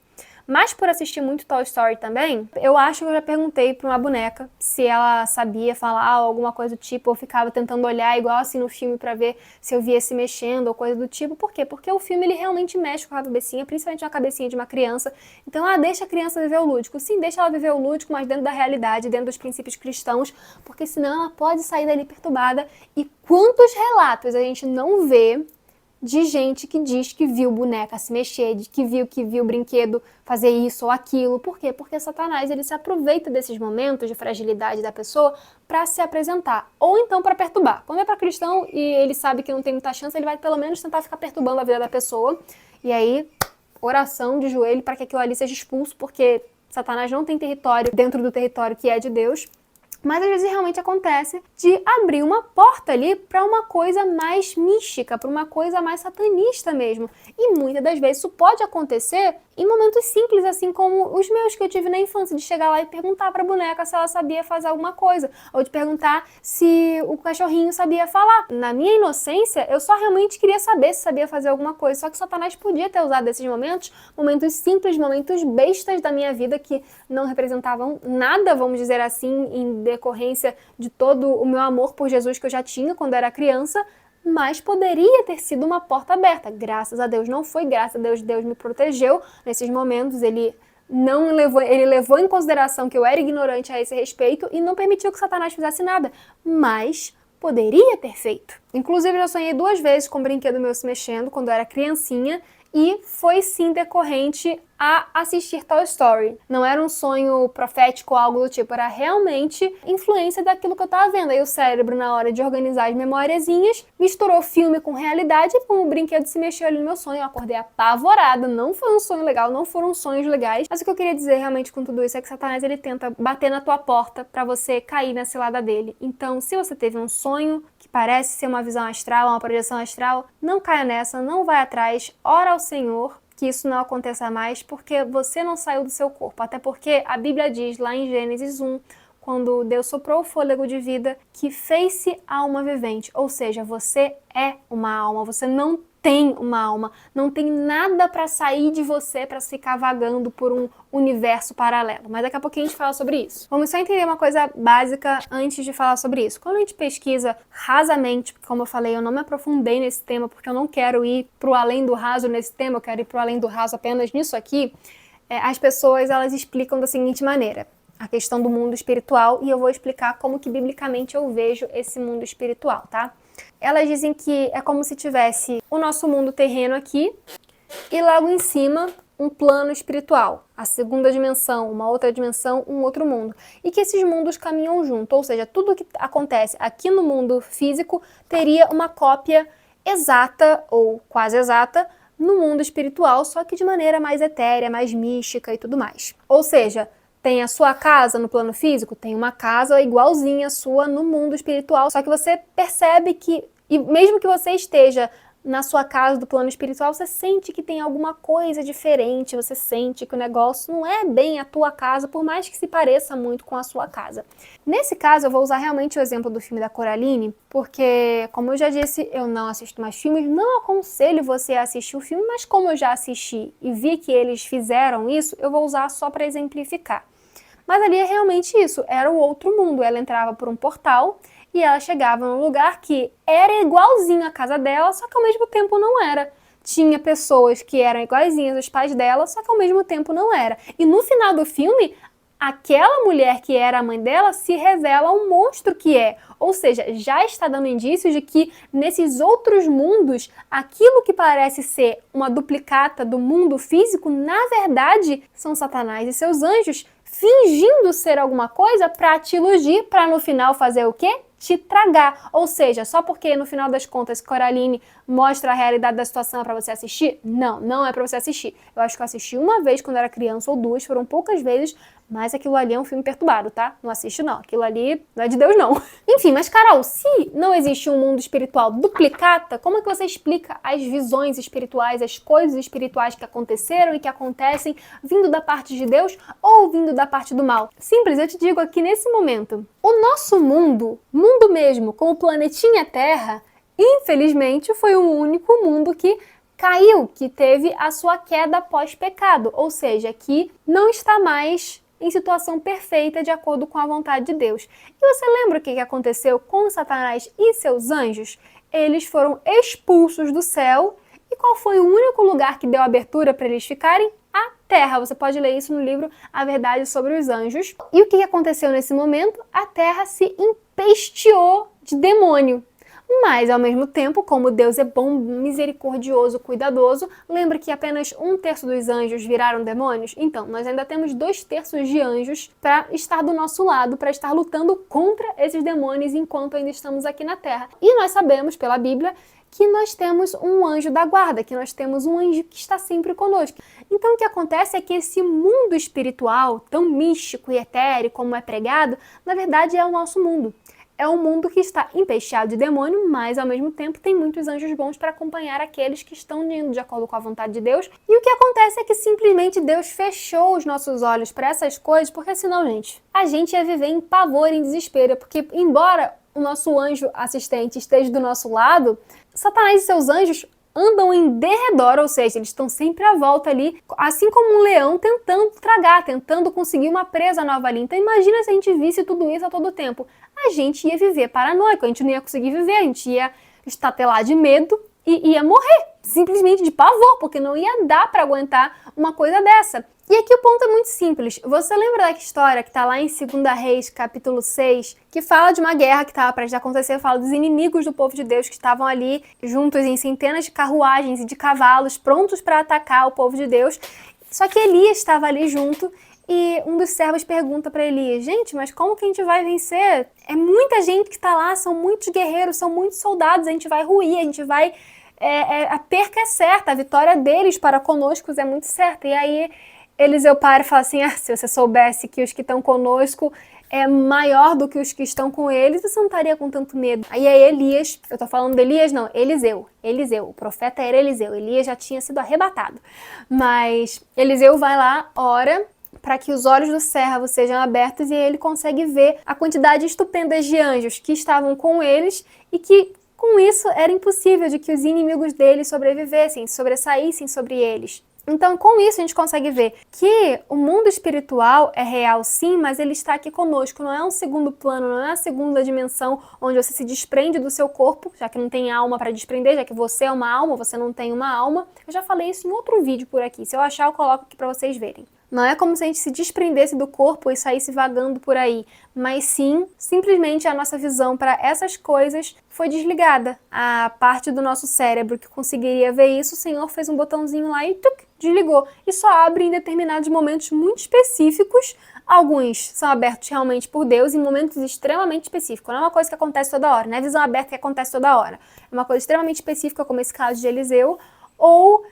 Mas por assistir muito Toy Story também, eu acho que eu já perguntei pra uma boneca se ela sabia falar alguma coisa do tipo, ou ficava tentando olhar igual assim no filme pra ver se eu via se mexendo ou coisa do tipo. Por quê? Porque o filme ele realmente mexe com a cabecinha, principalmente a cabecinha de uma criança. Então, deixa a criança viver o lúdico. Sim, deixa ela viver o lúdico, mas dentro da realidade, dentro dos princípios cristãos, porque senão ela pode sair dali perturbada. E quantos relatos a gente não vê de gente que diz que viu boneca se mexer, de que viu brinquedo fazer isso ou aquilo. Por quê? Porque Satanás ele se aproveita desses momentos de fragilidade da pessoa para se apresentar, ou então para perturbar. Quando é para cristão e ele sabe que não tem muita chance, ele vai pelo menos tentar ficar perturbando a vida da pessoa. E aí, oração de joelho para que aquilo ali seja expulso, porque Satanás não tem território dentro do território que é de Deus. Mas às vezes realmente acontece de abrir uma porta ali para uma coisa mais mística, para uma coisa mais satanista mesmo. E muitas das vezes isso pode acontecer em momentos simples, assim como os meus que eu tive na infância, de chegar lá e perguntar para a boneca se ela sabia fazer alguma coisa, ou de perguntar se o cachorrinho sabia falar. Na minha inocência, eu só realmente queria saber se sabia fazer alguma coisa, só que Satanás podia ter usado esses momentos, momentos simples, momentos bestas da minha vida que não representavam nada, vamos dizer assim, em decorrência de todo o meu amor por Jesus que eu já tinha quando era criança, mas poderia ter sido uma porta aberta. Graças a Deus não foi, graças a Deus, Deus me protegeu nesses momentos, ele levou em consideração que eu era ignorante a esse respeito e não permitiu que Satanás fizesse nada, mas poderia ter feito. Inclusive, eu sonhei 2 vezes com um brinquedo meu se mexendo quando eu era criancinha e foi sim decorrente a assistir Toy Story. Não era um sonho profético ou algo do tipo, era realmente influência daquilo que eu tava vendo. Aí o cérebro, na hora de organizar as memóriazinhas, misturou filme com realidade e como o brinquedo se mexeu ali no meu sonho, eu acordei apavorada. Não foi um sonho legal, não foram sonhos legais. Mas o que eu queria dizer realmente com tudo isso é que Satanás, ele tenta bater na tua porta pra você cair na cilada dele. Então, se você teve um sonho que parece ser uma visão astral, uma projeção astral, não caia nessa, não vai atrás, ora ao Senhor, que isso não aconteça mais, porque você não saiu do seu corpo. Até porque a Bíblia diz lá em Gênesis 1, quando Deus soprou o fôlego de vida, que fez-se alma vivente. Ou seja, você é uma alma, você não tem uma alma, não tem nada para sair de você para ficar vagando por um universo paralelo. Mas daqui a pouquinho a gente fala sobre isso. Vamos só entender uma coisa básica antes de falar sobre isso. Quando a gente pesquisa rasamente, como eu falei, eu não me aprofundei nesse tema porque eu não quero ir pro além do raso nesse tema, eu quero ir pro além do raso apenas nisso aqui. As pessoas, elas explicam da seguinte maneira: a questão do mundo espiritual, e eu vou explicar como que biblicamente eu vejo esse mundo espiritual, tá? Elas dizem que é como se tivesse o nosso mundo terreno aqui e logo em cima um plano espiritual, a segunda dimensão, uma outra dimensão, um outro mundo. E que esses mundos caminham junto, ou seja, tudo que acontece aqui no mundo físico teria uma cópia exata ou quase exata no mundo espiritual, só que de maneira mais etérea, mais mística e tudo mais. Ou seja, tem a sua casa no plano físico, tem uma casa igualzinha à sua no mundo espiritual, só que você percebe que, e mesmo que você esteja na sua casa do plano espiritual, você sente que tem alguma coisa diferente, você sente que o negócio não é bem a tua casa, por mais que se pareça muito com a sua casa. Nesse caso, eu vou usar realmente o exemplo do filme da Coraline, porque, como eu já disse, eu não assisto mais filmes, não aconselho você a assistir o filme, mas como eu já assisti e vi que eles fizeram isso, eu vou usar só para exemplificar. Mas ali é realmente isso, era o outro mundo. Ela entrava por um portal e ela chegava num lugar que era igualzinho à casa dela, só que ao mesmo tempo não era. Tinha pessoas que eram iguaizinhas aos pais dela, só que ao mesmo tempo não era. E no final do filme, aquela mulher que era a mãe dela se revela um monstro que é. Ou seja, já está dando indícios de que nesses outros mundos, aquilo que parece ser uma duplicata do mundo físico, na verdade, são Satanás e seus anjos fingindo ser alguma coisa para te iludir, para no final fazer o quê? Te tragar. Ou seja, só porque no final das contas Coraline mostra a realidade da situação para você assistir? Não, não é para você assistir. Eu acho que eu assisti uma vez quando era criança ou duas, foram poucas vezes, mas aquilo ali é um filme perturbado, tá? Não assiste não, aquilo ali não é de Deus não. Enfim, mas Carol, se não existe um mundo espiritual duplicata, como é que você explica as visões espirituais, as coisas espirituais que aconteceram e que acontecem vindo da parte de Deus ou vindo da parte do mal? Simples, eu te digo aqui nesse momento. O nosso mundo mesmo, com o planetinha Terra, infelizmente foi o único mundo que caiu, que teve a sua queda pós-pecado, ou seja, que não está mais em situação perfeita de acordo com a vontade de Deus. E você lembra o que aconteceu com Satanás e seus anjos? Eles foram expulsos do céu, e qual foi o único lugar que deu abertura para eles ficarem? A Terra. Você pode ler isso no livro A Verdade sobre os Anjos. E o que aconteceu nesse momento? A Terra se empesteou de demônio. Mas, ao mesmo tempo, como Deus é bom, misericordioso, cuidadoso, lembra que apenas 1/3 dos anjos viraram demônios? Então, nós ainda temos 2/3 de anjos para estar do nosso lado, para estar lutando contra esses demônios enquanto ainda estamos aqui na Terra. E nós sabemos, pela Bíblia, que nós temos um anjo da guarda, que nós temos um anjo que está sempre conosco. Então, o que acontece é que esse mundo espiritual, tão místico e etéreo como é pregado, na verdade é o nosso mundo. É um mundo que está empesteado de demônio, mas ao mesmo tempo tem muitos anjos bons para acompanhar aqueles que estão indo de acordo com a vontade de Deus. E o que acontece é que simplesmente Deus fechou os nossos olhos para essas coisas, porque senão, gente, a gente ia viver em pavor, em desespero, porque embora o nosso anjo assistente esteja do nosso lado, Satanás e seus anjos andam em derredor, ou seja, eles estão sempre à volta ali, assim como um leão tentando tragar, tentando conseguir uma presa nova ali. Então imagina se a gente visse tudo isso a todo tempo. A gente ia viver paranoico, a gente não ia conseguir viver, a gente ia estatelar de medo e ia morrer, simplesmente de pavor, porque não ia dar para aguentar uma coisa dessa. E aqui o ponto é muito simples. Você lembra da história que está lá em 2 Reis, capítulo 6, que fala de uma guerra que estava prestes a acontecer, fala dos inimigos do povo de Deus que estavam ali juntos em centenas de carruagens e de cavalos prontos para atacar o povo de Deus. Só que Elias estava ali junto e um dos servos pergunta para Elias: gente, mas como que a gente vai vencer? É muita gente que está lá, são muitos guerreiros, são muitos soldados, a gente vai ruir, a gente vai... a perca é certa, a vitória deles para conosco é muito certa. E aí Eliseu para e fala assim: se você soubesse que os que estão conosco é maior do que os que estão com eles, você não estaria com tanto medo. Aí é Elias, eu tô falando de Elias não, Eliseu, o profeta era Eliseu, Elias já tinha sido arrebatado. Mas Eliseu vai lá, ora, para que os olhos do servo sejam abertos e ele consegue ver a quantidade estupenda de anjos que estavam com eles e que com isso era impossível de que os inimigos dele sobrevivessem, sobressaíssem sobre eles. Então, com isso, a gente consegue ver que o mundo espiritual é real sim, mas ele está aqui conosco. Não é um segundo plano, não é a segunda dimensão onde você se desprende do seu corpo, já que não tem alma para desprender, já que você é uma alma, você não tem uma alma. Eu já falei isso em outro vídeo por aqui. Se eu achar, eu coloco aqui para vocês verem. Não é como se a gente se desprendesse do corpo e saísse vagando por aí, mas sim, simplesmente a nossa visão para essas coisas foi desligada. A parte do nosso cérebro que conseguiria ver isso, o Senhor fez um botãozinho lá e desligou. E só abre em determinados momentos muito específicos. Alguns são abertos realmente por Deus em momentos extremamente específicos. Não é uma coisa que acontece toda hora, não é visão aberta que acontece toda hora. É uma coisa extremamente específica, como esse caso de Eliseu, ou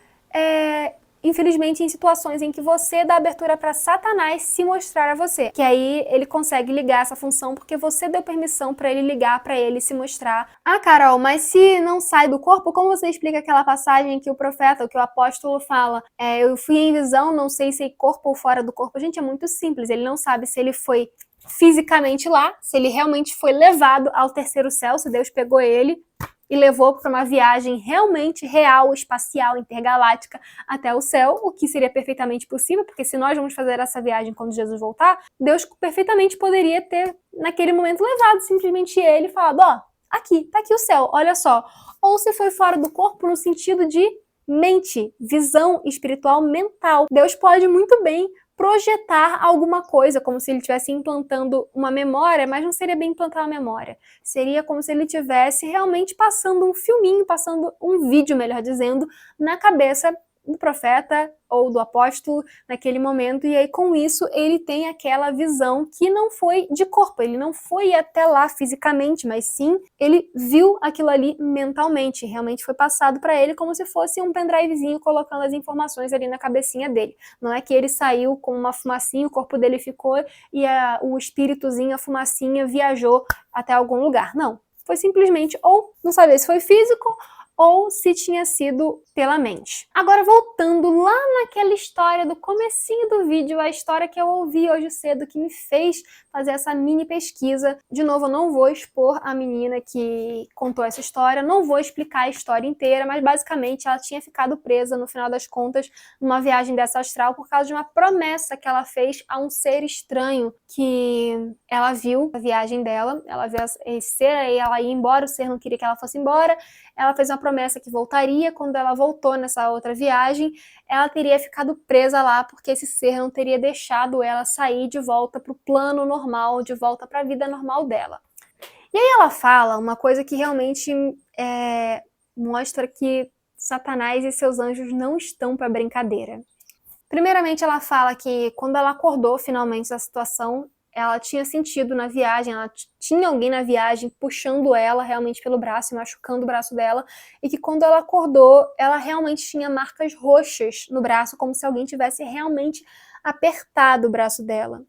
infelizmente, em situações em que você dá abertura para Satanás se mostrar a você. Que aí ele consegue ligar essa função porque você deu permissão para ele ligar, para ele se mostrar. Ah, Carol, mas se não sai do corpo, como você explica aquela passagem que o profeta, que o apóstolo fala? Eu fui em visão, não sei se é corpo ou fora do corpo. Gente, é muito simples. Ele não sabe se ele foi fisicamente lá, se ele realmente foi levado ao terceiro céu, se Deus pegou ele e levou para uma viagem realmente real, espacial, intergaláctica até o céu, o que seria perfeitamente possível, porque se nós vamos fazer essa viagem quando Jesus voltar, Deus perfeitamente poderia ter, naquele momento, levado simplesmente ele e falado, ó, aqui, tá aqui o céu, olha só. Ou se foi fora do corpo no sentido de mente, visão espiritual mental. Deus pode muito bem projetar alguma coisa, como se ele estivesse implantando uma memória, mas não seria bem implantar uma memória. Seria como se ele estivesse realmente passando um filminho, passando um vídeo, melhor dizendo, na cabeça do profeta ou do apóstolo naquele momento, e aí com isso ele tem aquela visão que não foi de corpo, ele não foi até lá fisicamente, mas sim ele viu aquilo ali mentalmente, realmente foi passado para ele como se fosse um pendrivezinho colocando as informações ali na cabecinha dele. Não é que ele saiu com uma fumacinha, o corpo dele ficou e o espíritozinho, a fumacinha viajou até algum lugar. Não, foi simplesmente ou não saber se foi físico ou se tinha sido pela mente. Agora, voltando lá naquela história do comecinho do vídeo, a história que eu ouvi hoje cedo, que me fez fazer essa mini pesquisa. De novo, eu não vou expor a menina que contou essa história, não vou explicar a história inteira, mas basicamente ela tinha ficado presa, no final das contas, numa viagem dessa astral, por causa de uma promessa que ela fez a um ser estranho que ela viu na viagem dela. Ela viu esse ser, aí ela ia embora, o ser não queria que ela fosse embora, ela fez uma promessa que voltaria. Quando ela voltou nessa outra viagem, ela teria ficado presa lá porque esse ser não teria deixado ela sair de volta para o plano normal, de volta para a vida normal dela. E aí ela fala uma coisa que realmente mostra que Satanás e seus anjos não estão para brincadeira. Primeiramente, ela fala que quando ela acordou finalmente da situação, ela tinha sentido na viagem, ela tinha alguém na viagem puxando ela realmente pelo braço e machucando o braço dela, e que quando ela acordou, ela realmente tinha marcas roxas no braço, como se alguém tivesse realmente apertado o braço dela.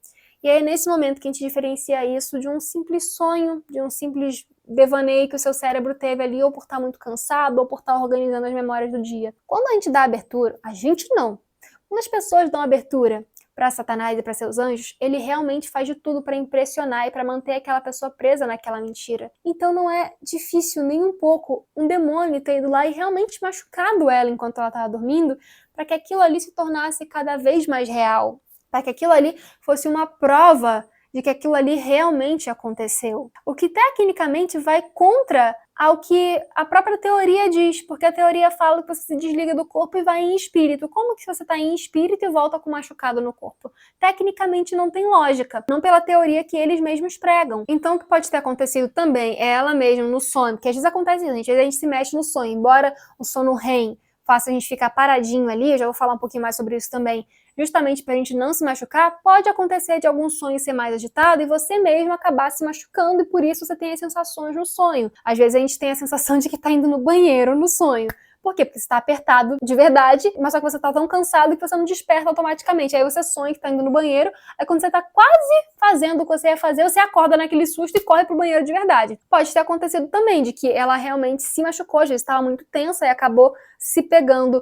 E é nesse momento que a gente diferencia isso de um simples sonho, de um simples devaneio que o seu cérebro teve ali, ou por estar muito cansado, ou por estar organizando as memórias do dia. Quando a gente dá abertura, a gente não. Quando as pessoas dão abertura para Satanás e para seus anjos, ele realmente faz de tudo para impressionar e para manter aquela pessoa presa naquela mentira. Então não é difícil nem um pouco um demônio ter ido lá e realmente machucado ela enquanto ela estava dormindo, para que aquilo ali se tornasse cada vez mais real, para que aquilo ali fosse uma prova de que aquilo ali realmente aconteceu. O que tecnicamente vai contra ao que a própria teoria diz, porque a teoria fala que você se desliga do corpo e vai em espírito. Como que você está em espírito e volta com machucado no corpo? Tecnicamente não tem lógica, não pela teoria que eles mesmos pregam. Então o que pode ter acontecido também é ela mesma no sonho, porque às vezes acontece isso, às vezes a gente se mexe no sonho, embora o sono REM faça a gente ficar paradinho ali, eu já vou falar um pouquinho mais sobre isso também, justamente para a gente não se machucar, pode acontecer de algum sonho ser mais agitado e você mesmo acabar se machucando e por isso você tem as sensações no sonho. Às vezes a gente tem a sensação de que está indo no banheiro no sonho, Por quê? Porque você tá apertado de verdade, mas só que você tá tão cansado que você não desperta automaticamente. Aí você sonha que tá indo no banheiro, aí quando você tá quase fazendo o que você ia fazer, você acorda naquele susto e corre pro banheiro de verdade. Pode ter acontecido também, de que ela realmente se machucou, às vezes estava muito tensa e acabou se pegando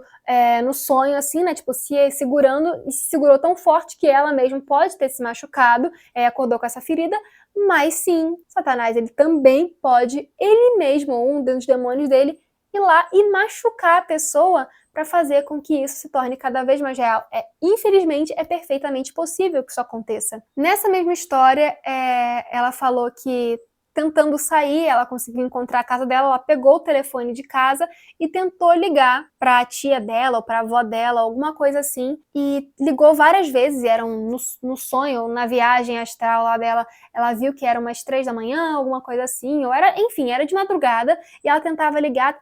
no sonho, assim, né, tipo, se segurando, e se segurou tão forte que ela mesma pode ter se machucado, acordou com essa ferida, mas sim, Satanás, ele também pode, ele mesmo, ou um dos demônios dele, ir lá e machucar a pessoa para fazer com que isso se torne cada vez mais real. Infelizmente, é perfeitamente possível que isso aconteça. Nessa mesma história, ela falou que tentando sair, ela conseguiu encontrar a casa dela, ela pegou o telefone de casa e tentou ligar para a tia dela ou para a avó dela, alguma coisa assim, e ligou várias vezes, eram no sonho, na viagem astral lá dela, ela viu que era umas 3 da manhã, alguma coisa assim, ou era, enfim, era de madrugada, e ela tentava ligar,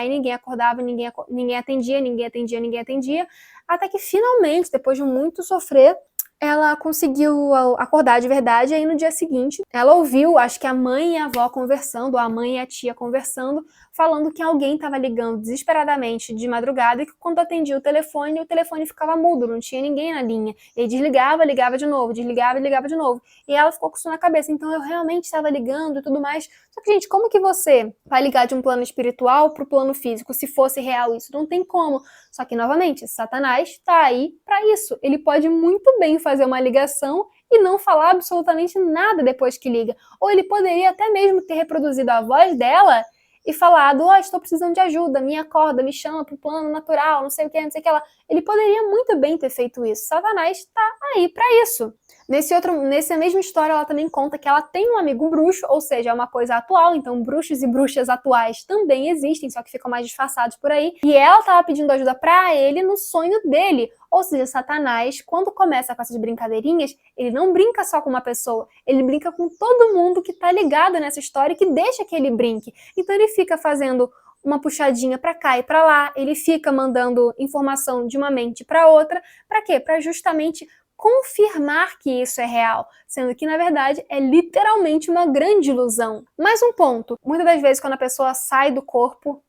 e ninguém acordava, ninguém atendia, até que finalmente, depois de muito sofrer, ela conseguiu acordar de verdade, e aí no dia seguinte, ela ouviu, acho que a mãe e a avó conversando, ou a mãe e a tia conversando, falando que alguém estava ligando desesperadamente de madrugada e que quando atendia o telefone ficava mudo, não tinha ninguém na linha. E desligava, ligava de novo, desligava e ligava de novo. E ela ficou com isso na cabeça, então eu realmente estava ligando e tudo mais. Só que, gente, como que você vai ligar de um plano espiritual pro plano físico, se fosse real isso? Não tem como. Só que, novamente, Satanás tá aí para isso. Ele pode muito bem fazer uma ligação e não falar absolutamente nada depois que liga. Ou ele poderia até mesmo ter reproduzido a voz dela e falado, estou precisando de ajuda, me acorda, me chama pro plano natural, não sei o que, não sei o que lá. Ele poderia muito bem ter feito isso. Satanás tá aí para isso. Nessa mesma história, ela também conta que ela tem um amigo bruxo, ou seja, é uma coisa atual, então bruxos e bruxas atuais também existem, só que ficam mais disfarçados por aí. E ela tava pedindo ajuda pra ele no sonho dele. Ou seja, Satanás, quando começa com essas brincadeirinhas, ele não brinca só com uma pessoa, ele brinca com todo mundo que tá ligado nessa história e que deixa que ele brinque. Então ele fica fazendo uma puxadinha para cá e para lá, ele fica mandando informação de uma mente para outra, para quê? Para justamente confirmar que isso é real, sendo que na verdade é literalmente uma grande ilusão. Mais um ponto, muitas das vezes quando a pessoa sai do corpo,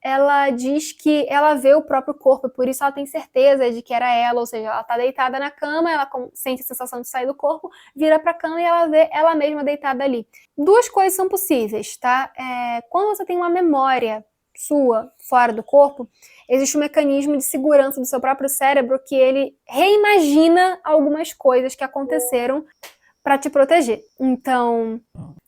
ela diz que ela vê o próprio corpo, por isso ela tem certeza de que era ela, ou seja, ela tá deitada na cama, ela sente a sensação de sair do corpo, vira pra cama e ela vê ela mesma deitada ali. Duas coisas são possíveis, tá? Quando você tem uma memória sua fora do corpo, existe um mecanismo de segurança do seu próprio cérebro que ele reimagina algumas coisas que aconteceram para te proteger. Então,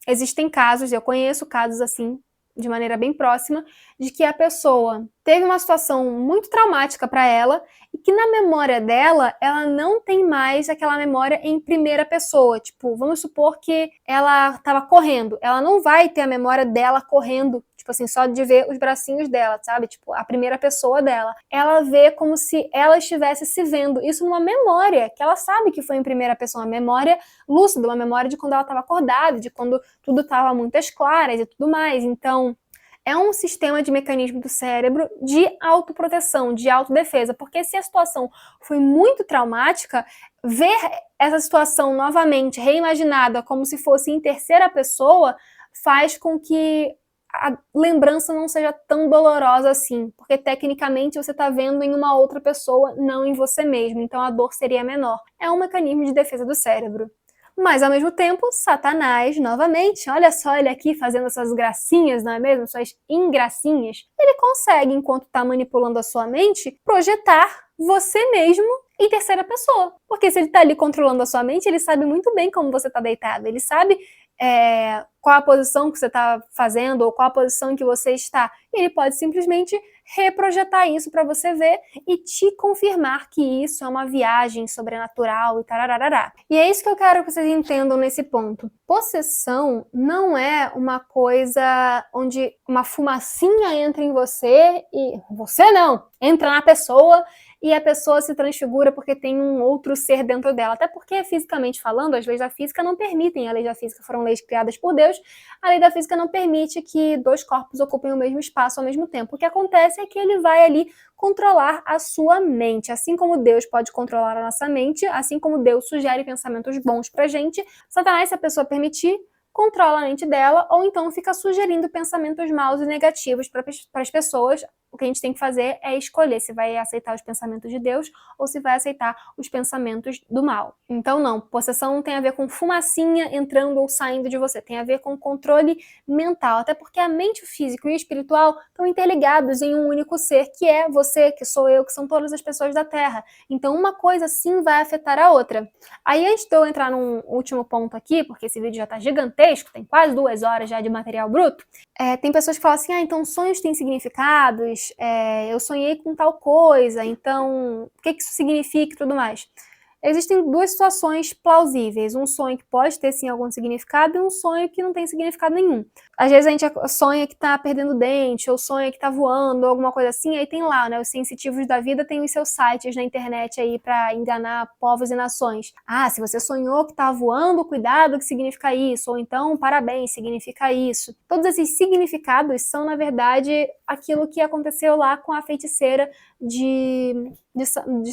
existem casos, eu conheço casos assim, de maneira bem próxima, de que a pessoa teve uma situação muito traumática para ela e que na memória dela, ela não tem mais aquela memória em primeira pessoa. Tipo, vamos supor que ela estava correndo. Ela não vai ter a memória dela correndo, tipo assim, só de ver os bracinhos dela, sabe? Tipo, a primeira pessoa dela. Ela vê como se ela estivesse se vendo. Isso numa memória, que ela sabe que foi em primeira pessoa. Uma memória lúcida, uma memória de quando ela estava acordada, de quando tudo estava muito às claras e tudo mais. Então, é um sistema de mecanismo do cérebro de autoproteção, de autodefesa, porque se a situação foi muito traumática, ver essa situação novamente reimaginada como se fosse em terceira pessoa faz com que a lembrança não seja tão dolorosa assim, porque tecnicamente você está vendo em uma outra pessoa, não em você mesmo, então a dor seria menor. É um mecanismo de defesa do cérebro. Mas, ao mesmo tempo, Satanás, novamente, olha só ele aqui fazendo essas gracinhas, não é mesmo? Suas engracinhas. Ele consegue, enquanto está manipulando a sua mente, projetar você mesmo em terceira pessoa. Porque se ele está ali controlando a sua mente, ele sabe muito bem como você está deitado. Ele sabe qual a posição que você está fazendo ou qual a posição em que você está. E ele pode simplesmente reprojetar isso para você ver e te confirmar que isso é uma viagem sobrenatural e tarararará. E é isso que eu quero que vocês entendam nesse ponto. Possessão não é uma coisa onde uma fumacinha entra em você e você não, entra na pessoa e a pessoa se transfigura porque tem um outro ser dentro dela. Até porque, fisicamente falando, as leis da física não permitem. A lei da física foram leis criadas por Deus. A lei da física não permite que dois corpos ocupem o mesmo espaço ao mesmo tempo. O que acontece é que ele vai ali controlar a sua mente. Assim como Deus pode controlar a nossa mente, assim como Deus sugere pensamentos bons pra gente, Satanás, se a pessoa permitir, controla a mente dela, ou então fica sugerindo pensamentos maus e negativos para as pessoas. O que a gente tem que fazer é escolher se vai aceitar os pensamentos de Deus ou se vai aceitar os pensamentos do mal. Então não, possessão não tem a ver com fumacinha entrando ou saindo de você, tem a ver com controle mental, até porque a mente, o físico e o espiritual estão interligados em um único ser, que é você, que sou eu, que são todas as pessoas da Terra. Então uma coisa sim vai afetar a outra. Aí antes de eu entrar num último ponto aqui, porque esse vídeo já tá gigantesco, tem quase 2 horas já de material bruto, tem pessoas que falam assim, então sonhos têm significados, eu sonhei com tal coisa, então o que isso significa e tudo mais. Existem duas situações plausíveis, um sonho que pode ter sim algum significado e um sonho que não tem significado nenhum. Às vezes a gente sonha que tá perdendo dente, ou sonha que tá voando, ou alguma coisa assim, aí tem lá, né, os sensitivos da vida têm os seus sites na internet aí pra enganar povos e nações. Se você sonhou que tá voando, cuidado que significa isso, ou então parabéns, significa isso. Todos esses significados são, na verdade, aquilo que aconteceu lá com a feiticeira de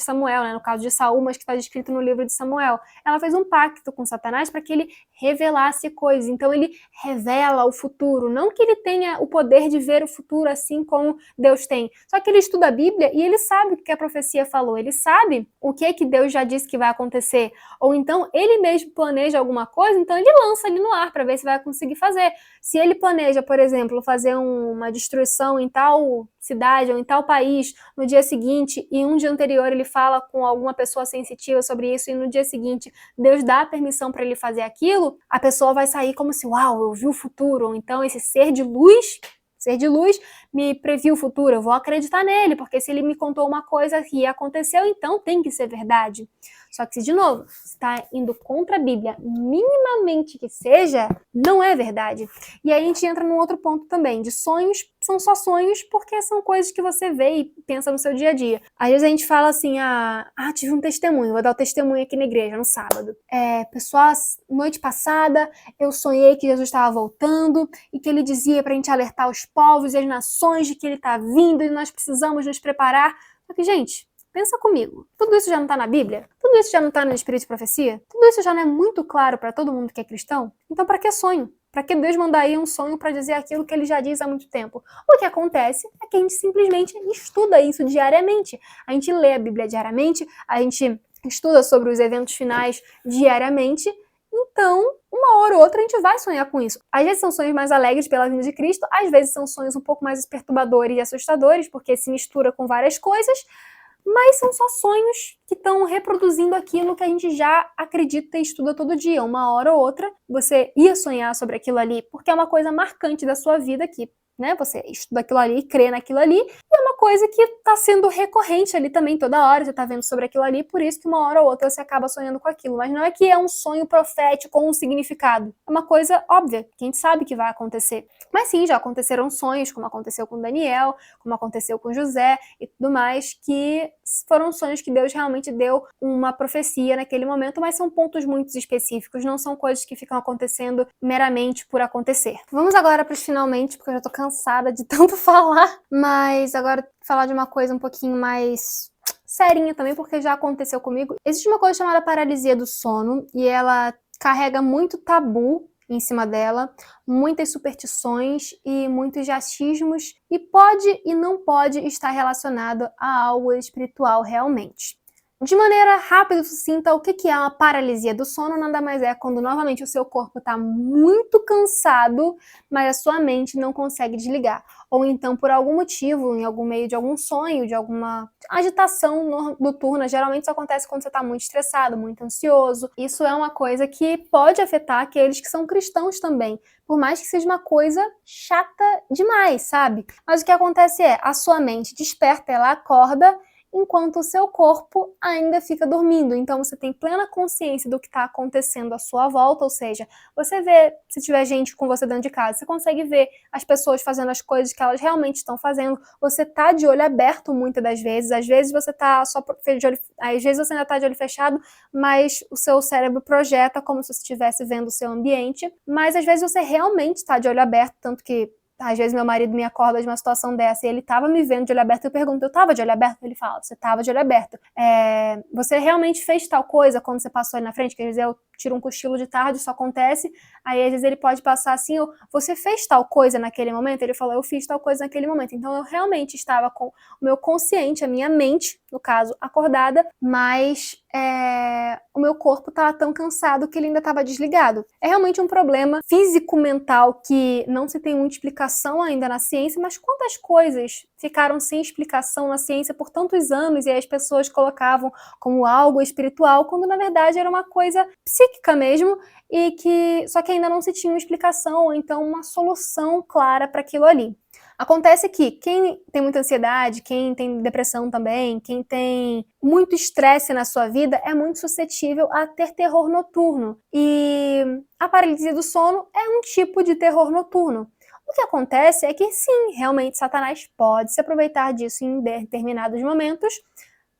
Samuel, né? No caso de Saul, mas que está descrito no livro de Samuel. Ela fez um pacto com Satanás para que ele revelasse coisas. Então ele revela o futuro. Não que ele tenha o poder de ver o futuro assim como Deus tem. Só que ele estuda a Bíblia e ele sabe o que a profecia falou. Ele sabe o que Deus já disse que vai acontecer. Ou então ele mesmo planeja alguma coisa, então ele lança ali no ar para ver se vai conseguir fazer. Se ele planeja, por exemplo, fazer uma destruição em tal cidade ou em tal país no dia seguinte e um dia anterior ele fala com alguma pessoa sensitiva sobre isso e no dia seguinte Deus dá a permissão para ele fazer aquilo, a pessoa vai sair como se, uau, eu vi o futuro, ou então esse ser de luz me previu o futuro, eu vou acreditar nele, porque se ele me contou uma coisa que aconteceu, então tem que ser verdade. Só que se, de novo, está indo contra a Bíblia, minimamente que seja, não é verdade. E aí a gente entra num outro ponto também, de sonhos, são só sonhos porque são coisas que você vê e pensa no seu dia a dia. Às vezes a gente fala assim, tive um testemunho, vou dar o testemunho aqui na igreja, no sábado. Pessoal, noite passada, eu sonhei que Jesus estava voltando e que ele dizia pra gente alertar os povos e as nações de que ele está vindo e nós precisamos nos preparar. Só que, gente, pensa comigo, tudo isso já não está na Bíblia? Tudo isso já não está no Espírito de Profecia? Tudo isso já não é muito claro para todo mundo que é cristão? Então para que sonho? Para que Deus mandaria um sonho para dizer aquilo que ele já diz há muito tempo? O que acontece é que a gente simplesmente estuda isso diariamente. A gente lê a Bíblia diariamente, a gente estuda sobre os eventos finais diariamente, então, uma hora ou outra a gente vai sonhar com isso. Às vezes são sonhos mais alegres pela vinda de Cristo, às vezes são sonhos um pouco mais perturbadores e assustadores, porque se mistura com várias coisas, mas são só sonhos que estão reproduzindo aquilo que a gente já acredita e estuda todo dia. Uma hora ou outra, você ia sonhar sobre aquilo ali, porque é uma coisa marcante da sua vida que, né, você estuda aquilo ali, crê naquilo ali, e é uma coisa que está sendo recorrente ali também toda hora, você está vendo sobre aquilo ali, por isso que uma hora ou outra você acaba sonhando com aquilo. Mas não é que é um sonho profético com um significado. É uma coisa óbvia, que a gente sabe que vai acontecer. Mas sim, já aconteceram sonhos, como aconteceu com Daniel, como aconteceu com José e tudo mais, que foram sonhos que Deus realmente deu uma profecia naquele momento, mas são pontos muito específicos, não são coisas que ficam acontecendo meramente por acontecer. Vamos agora para os finalmente, porque eu já tô cansada de tanto falar, mas agora falar de uma coisa um pouquinho mais serinha também, porque já aconteceu comigo. Existe uma coisa chamada paralisia do sono, e ela carrega muito tabu em cima dela, muitas superstições e muitos achismos, e pode e não pode estar relacionado a algo espiritual realmente. De maneira rápida e sucinta, o que é uma paralisia do sono? Nada mais é quando novamente o seu corpo está muito cansado, mas a sua mente não consegue desligar. Ou então, por algum motivo, em algum meio de algum sonho, de alguma agitação noturna, geralmente isso acontece quando você está muito estressado, muito ansioso. Isso é uma coisa que pode afetar aqueles que são cristãos também, por mais que seja uma coisa chata demais, sabe? Mas o que acontece é, a sua mente desperta, ela acorda, enquanto o seu corpo ainda fica dormindo. Então você tem plena consciência do que está acontecendo à sua volta, ou seja, você vê, se tiver gente com você dentro de casa, você consegue ver as pessoas fazendo as coisas que elas realmente estão fazendo, você tá de olho aberto muitas das vezes, às vezes você tá só de olho, às vezes você ainda tá de olho fechado, mas o seu cérebro projeta como se você estivesse vendo o seu ambiente, mas às vezes você realmente está de olho aberto, tanto que às vezes meu marido me acorda de uma situação dessa e ele tava me vendo de olho aberto, eu pergunto, eu tava de olho aberto? Ele fala, você tava de olho aberto. Você realmente fez tal coisa quando você passou aí na frente? Quer dizer, eu tira um cochilo de tarde, isso acontece, aí às vezes ele pode passar assim, você fez tal coisa naquele momento? Ele falou, eu fiz tal coisa naquele momento. Então eu realmente estava com o meu consciente, a minha mente, no caso, acordada, mas o meu corpo estava tão cansado que ele ainda estava desligado. É realmente um problema físico-mental que não se tem muita explicação ainda na ciência, mas quantas coisas ficaram sem explicação na ciência por tantos anos e aí as pessoas colocavam como algo espiritual, quando na verdade era uma coisa psíquica mesmo, e que só que ainda não se tinha uma explicação ou então uma solução clara para aquilo ali. Acontece que quem tem muita ansiedade, quem tem depressão também, quem tem muito estresse na sua vida é muito suscetível a ter terror noturno. E a paralisia do sono é um tipo de terror noturno. O que acontece é que sim, realmente Satanás pode se aproveitar disso em determinados momentos,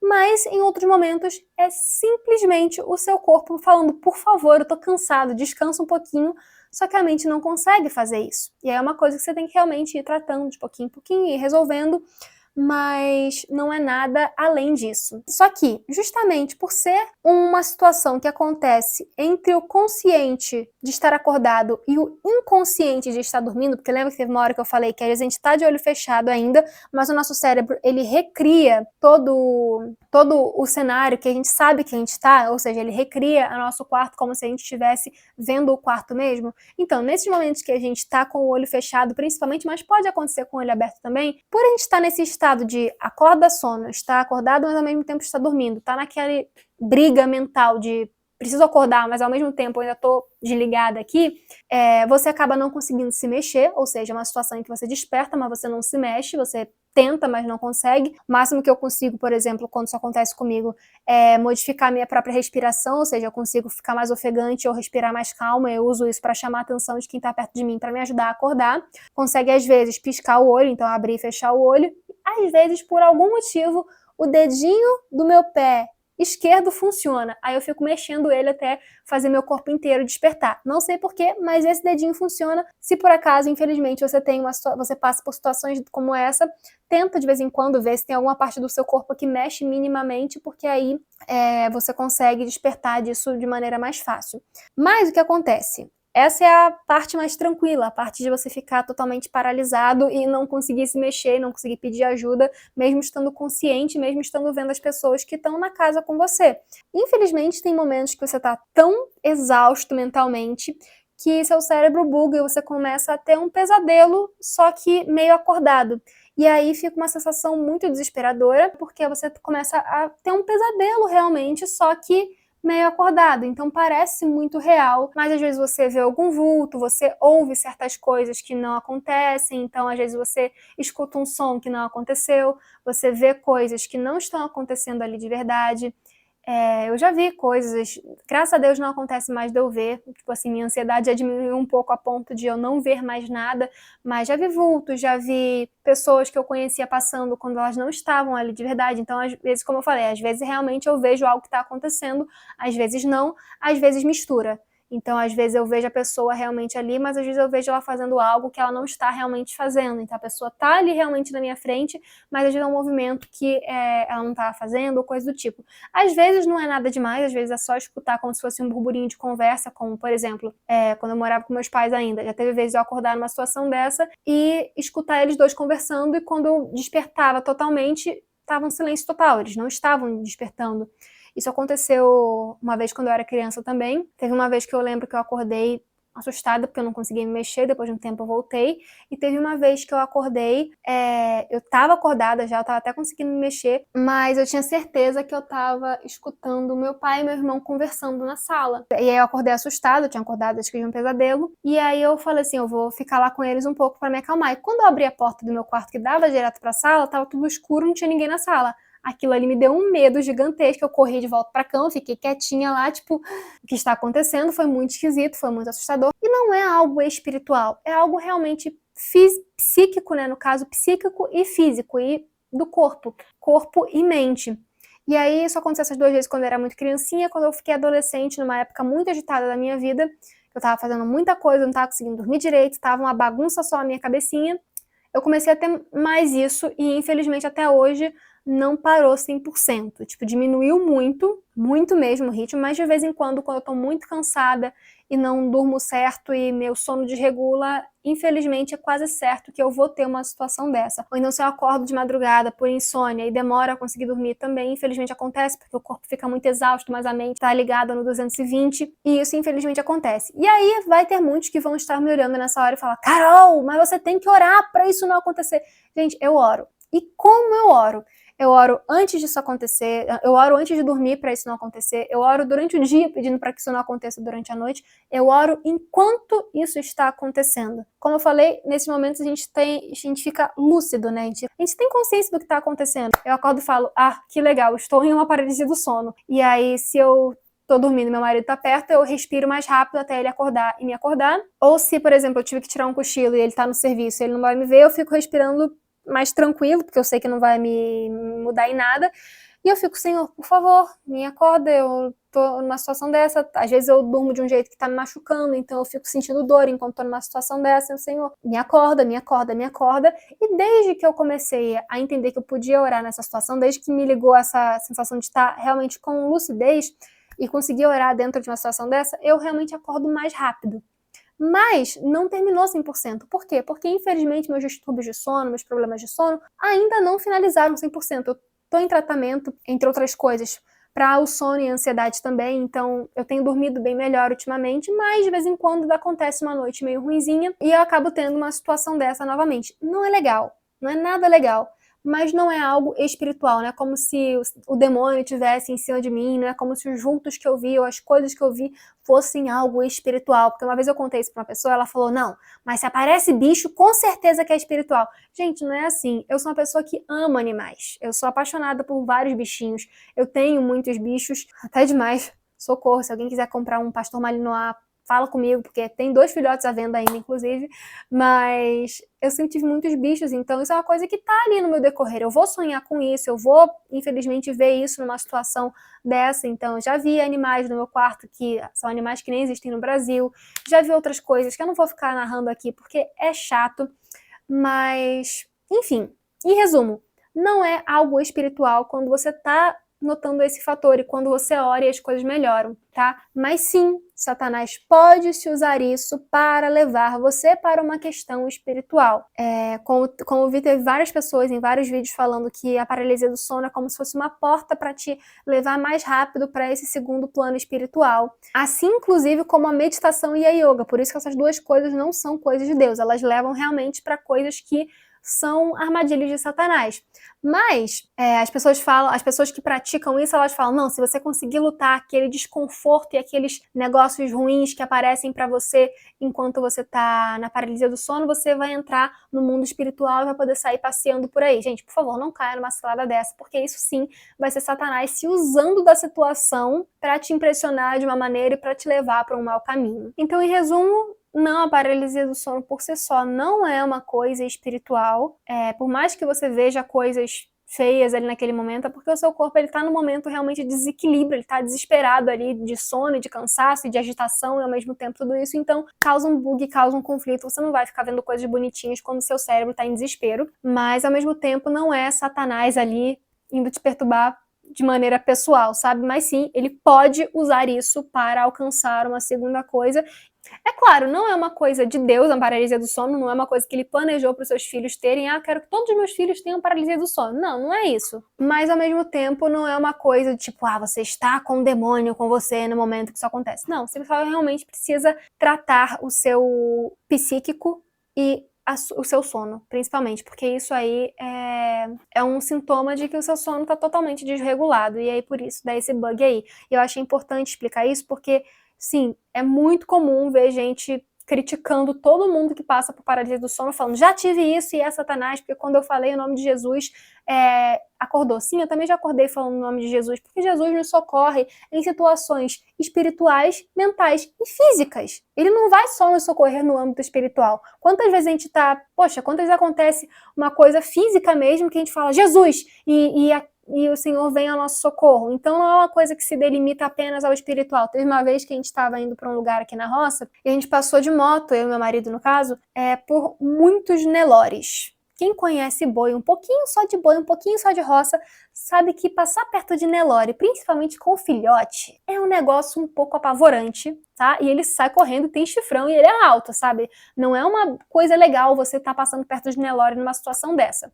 mas em outros momentos é simplesmente o seu corpo falando, por favor, eu tô cansado, descansa um pouquinho, só que a mente não consegue fazer isso. E aí é uma coisa que você tem que realmente ir tratando de pouquinho em pouquinho, ir resolvendo, mas não é nada além disso. Só que, justamente por ser uma situação que acontece entre o consciente de estar acordado e o inconsciente de estar dormindo, porque lembra que teve uma hora que eu falei que às vezes a gente está de olho fechado ainda, mas o nosso cérebro, ele recria todo o cenário que a gente sabe que a gente está, ou seja, ele recria o nosso quarto como se a gente estivesse vendo o quarto mesmo. Então, nesses momentos que a gente está com o olho fechado, principalmente, mas pode acontecer com o olho aberto também, por a gente estar nesse estado de acorda sono, está acordado, mas ao mesmo tempo está dormindo, está naquela briga mental de preciso acordar, mas ao mesmo tempo eu ainda estou desligada aqui, você acaba não conseguindo se mexer, ou seja, é uma situação em que você desperta, mas você não se mexe, você tenta, mas não consegue. O máximo que eu consigo, por exemplo, quando isso acontece comigo, é modificar a minha própria respiração, ou seja, eu consigo ficar mais ofegante ou respirar mais calma, eu uso isso para chamar a atenção de quem está perto de mim, para me ajudar a acordar. Consegue, às vezes, piscar o olho, então abrir e fechar o olho. Às vezes, por algum motivo, o dedinho do meu pé esquerdo funciona, aí eu fico mexendo ele até fazer meu corpo inteiro despertar. Não sei porquê, mas esse dedinho funciona. Se por acaso, infelizmente, você passa por situações como essa, tenta de vez em quando ver se tem alguma parte do seu corpo que mexe minimamente, porque aí você consegue despertar disso de maneira mais fácil. Mas o que acontece? Essa é a parte mais tranquila, a parte de você ficar totalmente paralisado e não conseguir se mexer, não conseguir pedir ajuda, mesmo estando consciente, mesmo estando vendo as pessoas que estão na casa com você. Infelizmente, tem momentos que você está tão exausto mentalmente que seu cérebro buga e você começa a ter um pesadelo, só que meio acordado. E aí fica uma sensação muito desesperadora, porque você começa a ter um pesadelo realmente, só que meio acordado, então parece muito real, mas às vezes você vê algum vulto, você ouve certas coisas que não acontecem, então às vezes você escuta um som que não aconteceu, você vê coisas que não estão acontecendo ali de verdade. Eu já vi coisas, graças a Deus não acontece mais de eu ver, tipo assim, minha ansiedade já diminuiu um pouco a ponto de eu não ver mais nada, mas já vi vultos, já vi pessoas que eu conhecia passando quando elas não estavam ali de verdade, então às vezes, como eu falei, às vezes realmente eu vejo algo que está acontecendo, às vezes não, às vezes mistura. Então, às vezes eu vejo a pessoa realmente ali, mas às vezes eu vejo ela fazendo algo que ela não está realmente fazendo. Então, a pessoa está ali realmente na minha frente, mas às vezes é um movimento que ela não estava fazendo, ou coisa do tipo. Às vezes não é nada demais, às vezes é só escutar como se fosse um burburinho de conversa, como, por exemplo, quando eu morava com meus pais ainda. Já teve vezes eu acordar numa situação dessa e escutar eles dois conversando, e quando eu despertava totalmente, estava um silêncio total, eles não estavam despertando. Isso aconteceu uma vez quando eu era criança também. Teve uma vez que eu lembro que eu acordei assustada porque eu não conseguia me mexer, depois de um tempo eu voltei. E teve uma vez que eu acordei, eu tava acordada já, eu tava até conseguindo me mexer, mas eu tinha certeza que eu tava escutando meu pai e meu irmão conversando na sala. E aí eu acordei assustada, eu tinha acordado, acho que de um pesadelo. E aí eu falei assim, eu vou ficar lá com eles um pouco pra me acalmar. E quando eu abri a porta do meu quarto que dava direto pra sala, tava tudo escuro, não tinha ninguém na sala. Aquilo ali me deu um medo gigantesco, eu corri de volta pra cama, fiquei quietinha lá, tipo, o que está acontecendo? Foi muito esquisito, foi muito assustador. E não é algo espiritual, é algo realmente psíquico, né? No caso, psíquico e físico, e do corpo e mente. E aí isso aconteceu essas 2 vezes quando eu era muito criancinha, quando eu fiquei adolescente, numa época muito agitada da minha vida, eu tava fazendo muita coisa, não tava conseguindo dormir direito, tava uma bagunça só na minha cabecinha. Eu comecei a ter mais isso e, infelizmente, até hoje, não parou 100%. Tipo, diminuiu muito, muito mesmo o ritmo, mas de vez em quando eu tô muito cansada e não durmo certo e meu sono desregula, infelizmente é quase certo que eu vou ter uma situação dessa. Ou então se eu acordo de madrugada por insônia e demora a conseguir dormir também, infelizmente acontece, porque o corpo fica muito exausto, mas a mente tá ligada no 220, e isso infelizmente acontece. E aí vai ter muitos que vão estar me olhando nessa hora e falar: Carol, mas você tem que orar pra isso não acontecer. Gente, eu oro. E como eu oro? Eu oro antes disso acontecer, eu oro antes de dormir para isso não acontecer, eu oro durante o dia pedindo para que isso não aconteça durante a noite, eu oro enquanto isso está acontecendo. Como eu falei, nesses momentos a gente fica lúcido, né? A gente tem consciência do que está acontecendo. Eu acordo e falo: ah, que legal, estou em uma paralisia do sono. E aí, se eu tô dormindo e meu marido tá perto, eu respiro mais rápido até ele acordar e me acordar. Ou se, por exemplo, eu tive que tirar um cochilo e ele tá no serviço e ele não vai me ver, eu fico respirando mais tranquilo, porque eu sei que não vai me mudar em nada. E eu fico: Senhor, por favor, me acorda, eu tô numa situação dessa. Às vezes eu durmo de um jeito que tá me machucando, então eu fico sentindo dor enquanto tô numa situação dessa. E o Senhor, me acorda, me acorda, me acorda. E desde que eu comecei a entender que eu podia orar nessa situação, desde que me ligou essa sensação de estar realmente com lucidez e conseguir orar dentro de uma situação dessa, eu realmente acordo mais rápido. Mas não terminou 100%. Por quê? Porque, infelizmente, meus distúrbios de sono, meus problemas de sono, ainda não finalizaram 100%. Eu tô em tratamento, entre outras coisas, para o sono e a ansiedade também, então eu tenho dormido bem melhor ultimamente, mas de vez em quando acontece uma noite meio ruinzinha e eu acabo tendo uma situação dessa novamente. Não é legal, não é nada legal. Mas não é algo espiritual, não é como se o demônio estivesse em cima de mim, não é como se os vultos que eu vi ou as coisas que eu vi fossem algo espiritual. Porque uma vez eu contei isso pra uma pessoa, ela falou: não, mas se aparece bicho, com certeza que é espiritual. Gente, não é assim. Eu sou uma pessoa que ama animais. Eu sou apaixonada por vários bichinhos. Eu tenho muitos bichos, até demais. Socorro, se alguém quiser comprar um pastor malinois, fala comigo, porque tem 2 filhotes à venda ainda, inclusive, mas eu sempre tive muitos bichos, então isso é uma coisa que tá ali no meu decorrer. Eu vou sonhar com isso, eu vou, infelizmente, ver isso numa situação dessa. Então, já vi animais no meu quarto que são animais que nem existem no Brasil, já vi outras coisas que eu não vou ficar narrando aqui porque é chato, mas, enfim, em resumo, não é algo espiritual quando você tá notando esse fator e quando você ora e as coisas melhoram, tá? Mas sim, Satanás pode se usar isso para levar você para uma questão espiritual. Como eu vi, teve várias pessoas em vários vídeos falando que a paralisia do sono é como se fosse uma porta para te levar mais rápido para esse segundo plano espiritual. Assim, inclusive, como a meditação e a yoga. Por isso que essas duas coisas não são coisas de Deus. Elas levam realmente para coisas que são armadilhas de Satanás. Mas as pessoas que praticam isso, elas falam: não, se você conseguir lutar aquele desconforto e aqueles negócios ruins que aparecem pra você enquanto você tá na paralisia do sono, você vai entrar no mundo espiritual e vai poder sair passeando por aí. Gente, por favor, não caia numa cilada dessa, porque isso sim vai ser Satanás se usando da situação pra te impressionar de uma maneira e pra te levar pra um mau caminho. Então, em resumo, não, a paralisia do sono por si só não é uma coisa espiritual. Por mais que você veja coisas feias ali naquele momento, é porque o seu corpo ele tá no momento realmente de desequilíbrio, ele tá desesperado ali de sono, de cansaço e de agitação e ao mesmo tempo tudo isso, então causa um bug, causa um conflito. Você não vai ficar vendo coisas bonitinhas quando seu cérebro tá em desespero, mas ao mesmo tempo não é Satanás ali indo te perturbar de maneira pessoal, sabe? Mas sim, ele pode usar isso para alcançar uma segunda coisa. É claro, não é uma coisa de Deus a paralisia do sono, não é uma coisa que ele planejou para os seus filhos terem: ah, quero que todos os meus filhos tenham paralisia do sono. Não, não é isso. Mas ao mesmo tempo não é uma coisa de tipo: ah, você está com o demônio com você no momento que isso acontece. Não, você realmente precisa tratar o seu psíquico e o seu sono, principalmente, porque isso aí é um sintoma de que o seu sono está totalmente desregulado, e aí por isso dá esse bug aí. E eu achei importante explicar isso porque, sim, é muito comum ver gente criticando todo mundo que passa por paralisia do sono, falando: já tive isso e é Satanás, porque quando eu falei o nome de Jesus, acordou. Sim, eu também já acordei falando o nome de Jesus, porque Jesus nos socorre em situações espirituais, mentais e físicas. Ele não vai só nos socorrer no âmbito espiritual. Quantas vezes a gente quantas vezes acontece uma coisa física mesmo que a gente fala: Jesus, e o Senhor vem ao nosso socorro. Então não é uma coisa que se delimita apenas ao espiritual. Teve uma vez que a gente estava indo para um lugar aqui na roça e a gente passou de moto, eu e meu marido no caso, por muitos Nelores. Quem conhece boi, um pouquinho só de boi, um pouquinho só de roça, sabe que passar perto de Nelore, principalmente com filhote, é um negócio um pouco apavorante, tá? E ele sai correndo, tem chifrão e ele é alto, sabe? Não é uma coisa legal você estar passando perto de Nelore numa situação dessa.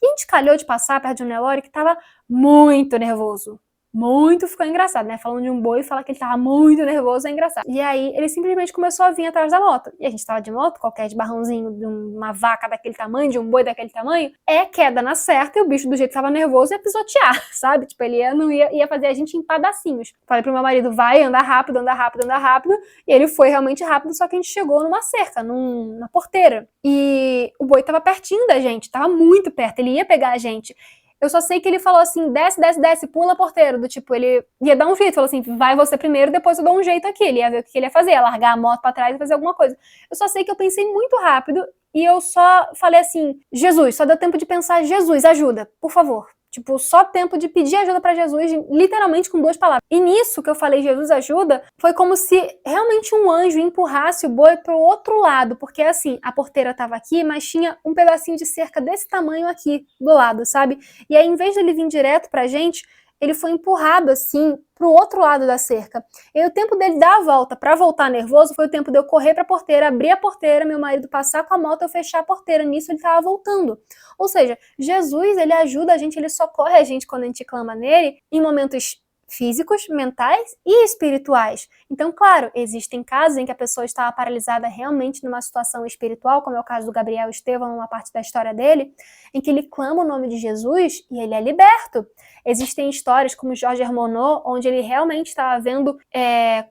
E a gente calhou de passar perto de um Nelore que tava muito nervoso. Muito ficou engraçado, né? Falando de um boi, falar que ele tava muito nervoso é engraçado. E aí, ele simplesmente começou a vir atrás da moto. E a gente tava de moto, qualquer esbarrãozinho de uma vaca daquele tamanho, de um boi daquele tamanho, é queda na certa e o bicho do jeito que tava nervoso ia pisotear, sabe? Tipo, ele ia fazer a gente em pedacinhos. Falei pro meu marido, vai, anda rápido, anda rápido, anda rápido. E ele foi realmente rápido, só que a gente chegou numa cerca, na porteira. E o boi tava pertinho da gente, tava muito perto, ele ia pegar a gente. Eu só sei que ele falou assim, desce, desce, desce, pula porteiro, do tipo, ele ia dar um jeito, falou assim, vai você primeiro, depois eu dou um jeito aqui, ele ia ver o que ele ia fazer, ia largar a moto pra trás e fazer alguma coisa. Eu só sei que eu pensei muito rápido e eu só falei assim, Jesus, só deu tempo de pensar, Jesus, ajuda, por favor. Tipo, só tempo de pedir ajuda pra Jesus, literalmente com 2 palavras. E nisso que eu falei, Jesus ajuda, foi como se realmente um anjo empurrasse o boi pro outro lado, porque assim, a porteira tava aqui, mas tinha um pedacinho de cerca desse tamanho aqui do lado, sabe? E aí, em vez de ele vir direto pra gente, ele foi empurrado assim pro outro lado da cerca. E aí, o tempo dele dar a volta pra voltar nervoso foi o tempo de eu correr pra porteira, abrir a porteira, meu marido passar com a moto, eu fechar a porteira. Nisso ele tava voltando. Ou seja, Jesus, ele ajuda a gente, ele socorre a gente quando a gente clama nele em momentos físicos, mentais e espirituais. Então, claro, existem casos em que a pessoa estava paralisada realmente numa situação espiritual, como é o caso do Gabriel Estevão, uma parte da história dele, em que ele clama o nome de Jesus e ele é liberto. Existem histórias como Jorge Hermonot, onde ele realmente estava vendo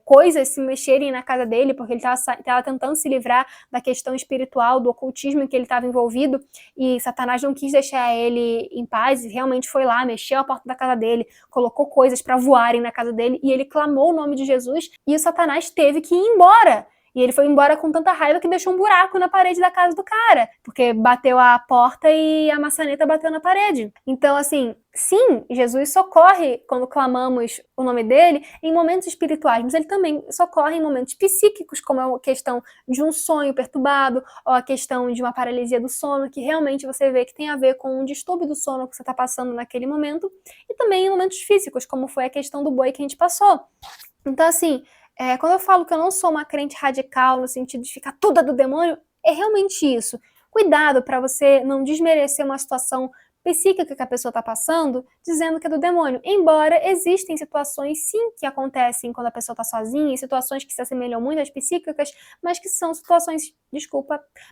coisas se mexerem na casa dele, porque ele estava tentando se livrar da questão espiritual, do ocultismo em que ele estava envolvido, e Satanás não quis deixar ele em paz, e realmente foi lá, mexeu a porta da casa dele, colocou coisas para voarem na casa dele, e ele clamou o nome de Jesus, e o Satanás teve que ir embora. E ele foi embora com tanta raiva que deixou um buraco na parede da casa do cara, porque bateu a porta e a maçaneta bateu na parede. Então, assim, sim, Jesus socorre quando clamamos o nome dele em momentos espirituais, mas ele também socorre em momentos psíquicos, como a questão de um sonho perturbado, ou a questão de uma paralisia do sono, que realmente você vê que tem a ver com um distúrbio do sono que você está passando naquele momento, e também em momentos físicos, como foi a questão do boi que a gente passou. Então, assim, quando eu falo que eu não sou uma crente radical, no sentido de ficar toda do demônio, é realmente isso. Cuidado para você não desmerecer uma situação psíquica que a pessoa está passando, dizendo que é do demônio. Embora existem situações, sim, que acontecem quando a pessoa está sozinha, situações que se assemelham muito às psíquicas, mas que são situações,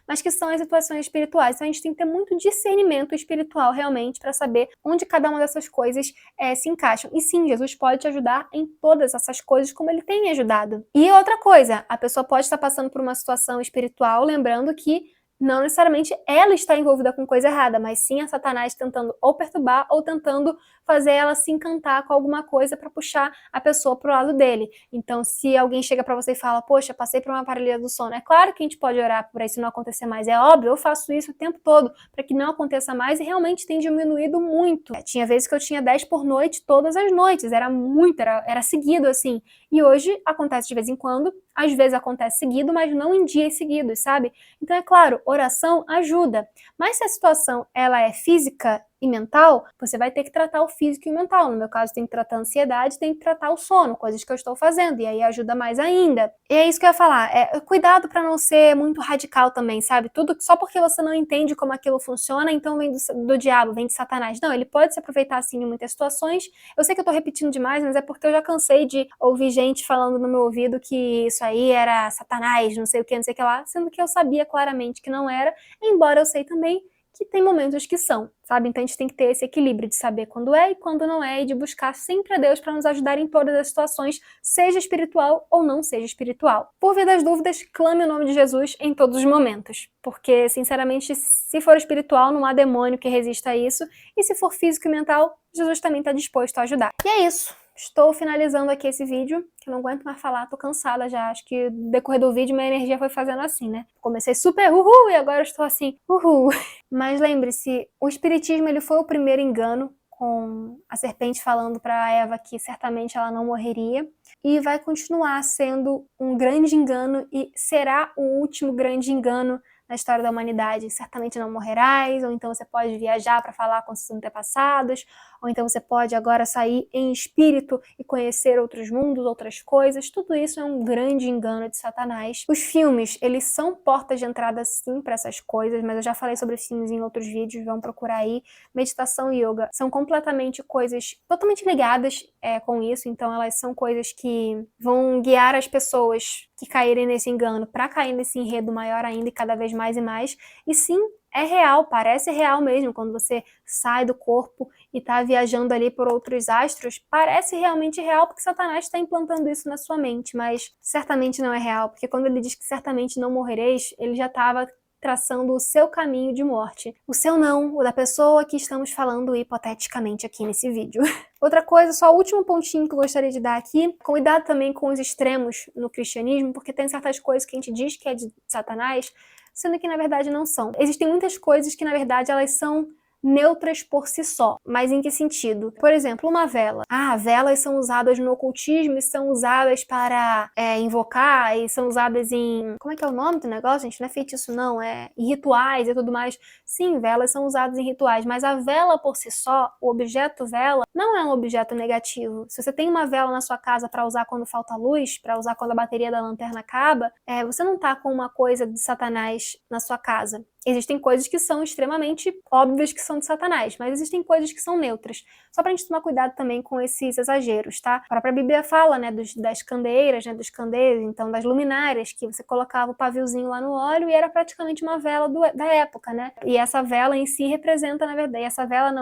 mas que são as situações espirituais. Então a gente tem que ter muito discernimento espiritual, realmente, para saber onde cada uma dessas coisas se encaixam. E sim, Jesus pode te ajudar em todas essas coisas, como ele tem me ajudado. E outra coisa, a pessoa pode estar passando por uma situação espiritual, lembrando que não necessariamente ela está envolvida com coisa errada, mas sim a Satanás tentando ou perturbar ou tentando fazer ela se encantar com alguma coisa para puxar a pessoa pro lado dele. Então, se alguém chega para você e fala, poxa, passei por uma paralisia do sono, é claro que a gente pode orar para isso não acontecer mais, é óbvio, eu faço isso o tempo todo para que não aconteça mais e realmente tem diminuído muito. Tinha vezes que eu tinha 10 por noite todas as noites, era muito, era seguido assim. E hoje acontece de vez em quando, às vezes acontece seguido, mas não em dias seguidos, sabe? Então, é claro, oração ajuda. Mas se a situação ela é física e mental, você vai ter que tratar o físico e o mental. No meu caso, tem que tratar a ansiedade, tem que tratar o sono, coisas que eu estou fazendo, e aí ajuda mais ainda. E é isso que eu ia falar, cuidado para não ser muito radical também, sabe? Tudo só porque você não entende como aquilo funciona, então vem do diabo, vem de Satanás. Não, ele pode se aproveitar assim em muitas situações. Eu sei que eu tô repetindo demais, mas é porque eu já cansei de ouvir gente falando no meu ouvido que isso aí era Satanás, não sei o que, não sei o que lá, sendo que eu sabia claramente que não era, embora eu sei também que tem momentos que são, sabe? Então a gente tem que ter esse equilíbrio de saber quando é e quando não é, e de buscar sempre a Deus para nos ajudar em todas as situações, seja espiritual ou não seja espiritual. Por via das dúvidas, clame o nome de Jesus em todos os momentos, porque, sinceramente, se for espiritual, não há demônio que resista a isso, e se for físico e mental, Jesus também está disposto a ajudar. E é isso. Estou finalizando aqui esse vídeo, que eu não aguento mais falar, tô cansada já. Acho que no decorrer do vídeo minha energia foi fazendo assim, né? Comecei super uhul e agora estou assim, uhul. Mas lembre-se, o espiritismo ele foi o primeiro engano, com a serpente falando para Eva que certamente ela não morreria, e vai continuar sendo um grande engano e será o último grande engano na história da humanidade, certamente não morrerás, ou então você pode viajar para falar com seus antepassados, ou então você pode agora sair em espírito e conhecer outros mundos, outras coisas. Tudo isso é um grande engano de Satanás. Os filmes, eles são portas de entrada sim para essas coisas, mas eu já falei sobre filmes em outros vídeos, vão procurar aí. Meditação e yoga são completamente coisas totalmente ligadas com isso, então elas são coisas que vão guiar as pessoas que caírem nesse engano para cair nesse enredo maior ainda e cada vez mais e mais. E sim, é real, parece real mesmo, quando você sai do corpo e tá viajando ali por outros astros, parece realmente real porque Satanás está implantando isso na sua mente, mas certamente não é real, porque quando ele diz que certamente não morrereis, ele já estava traçando o seu caminho de morte. O seu não, o da pessoa que estamos falando hipoteticamente aqui nesse vídeo. Outra coisa, só o último pontinho que eu gostaria de dar aqui, cuidado também com os extremos no cristianismo, porque tem certas coisas que a gente diz que é de Satanás, sendo que na verdade não são. Existem muitas coisas que na verdade elas são neutras por si só. Mas em que sentido? Por exemplo, uma vela. Velas são usadas no ocultismo e são usadas para invocar e são usadas em... Como é que é o nome do negócio, gente? Não é feitiço não, é em rituais e tudo mais. Sim, velas são usadas em rituais, mas a vela por si só, o objeto vela, não é um objeto negativo. Se você tem uma vela na sua casa para usar quando falta luz, para usar quando a bateria da lanterna acaba, você não tá com uma coisa de Satanás na sua casa. Existem coisas que são extremamente óbvias que são de Satanás, mas existem coisas que são neutras. Só pra gente tomar cuidado também com esses exageros, tá? A própria Bíblia fala, né, das candeiras, né, dos candeiros, então das luminárias, que você colocava o paviozinho lá no óleo e era praticamente uma vela da época, né? E essa vela em si representa, na verdade,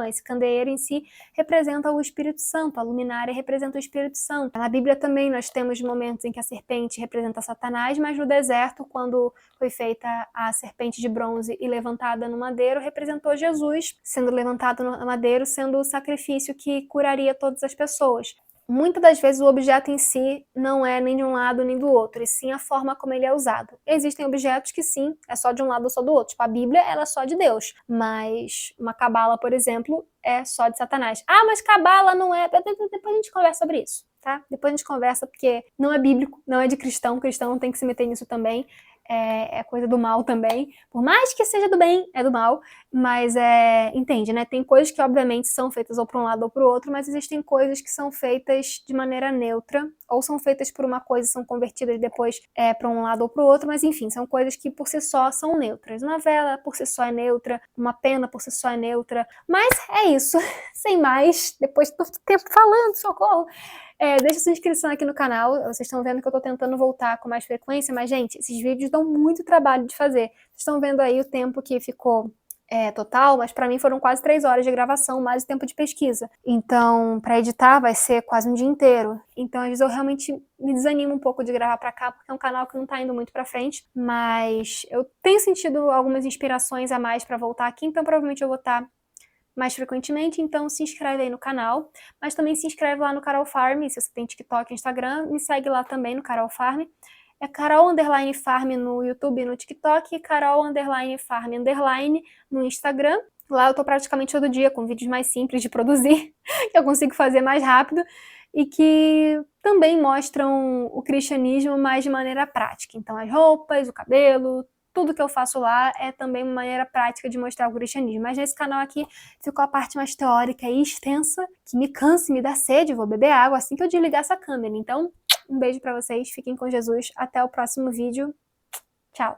esse candeeiro em si representa o Espírito Santo, a luminária representa o Espírito Santo. Na Bíblia também nós temos momentos em que a serpente representa Satanás, mas no deserto, quando foi feita a serpente de bronze e levantada no madeiro, representou Jesus sendo levantado no madeiro, sendo o sacrifício que curaria todas as pessoas. Muitas das vezes o objeto em si não é nem de um lado nem do outro, e sim a forma como ele é usado. Existem objetos que sim, é só de um lado ou só do outro. Tipo, a Bíblia, ela é só de Deus, mas uma cabala, por exemplo, é só de Satanás. Mas cabala não é... Depois a gente conversa sobre isso, tá? Depois a gente conversa porque não é bíblico, não é de cristão não tem que se meter nisso também. É coisa do mal também, por mais que seja do bem, é do mal, mas entende, né? Tem coisas que obviamente são feitas ou para um lado ou para o outro, mas existem coisas que são feitas de maneira neutra, ou são feitas por uma coisa e são convertidas depois para um lado ou para o outro, mas enfim, são coisas que por si só são neutras. Uma vela por si só é neutra, uma pena por si só é neutra, mas é isso, sem mais, depois de tanto tempo falando, socorro! Deixa sua inscrição aqui no canal, vocês estão vendo que eu tô tentando voltar com mais frequência, mas gente, esses vídeos dão muito trabalho de fazer. Vocês estão vendo aí o tempo que ficou total, mas pra mim foram quase 3 horas de gravação, mais o tempo de pesquisa. Então, pra editar vai ser quase um dia inteiro. Então, às vezes eu realmente me desanimo um pouco de gravar pra cá, porque é um canal que não tá indo muito pra frente, mas eu tenho sentido algumas inspirações a mais pra voltar aqui, então provavelmente eu vou estar mais frequentemente, então se inscreve aí no canal, mas também se inscreve lá no Carol Farm, se você tem TikTok e Instagram, me segue lá também no Carol Farm, é Carol_Farm no YouTube e no TikTok, e Carol_Farm_ no Instagram. Lá eu tô praticamente todo dia com vídeos mais simples de produzir, que eu consigo fazer mais rápido, e que também mostram o cristianismo mais de maneira prática, então as roupas, o cabelo, tudo que eu faço lá é também uma maneira prática de mostrar o cristianismo. Mas nesse canal aqui ficou a parte mais teórica e extensa, que me cansa e me dá sede, vou beber água assim que eu desligar essa câmera. Então, um beijo pra vocês, fiquem com Jesus, até o próximo vídeo. Tchau!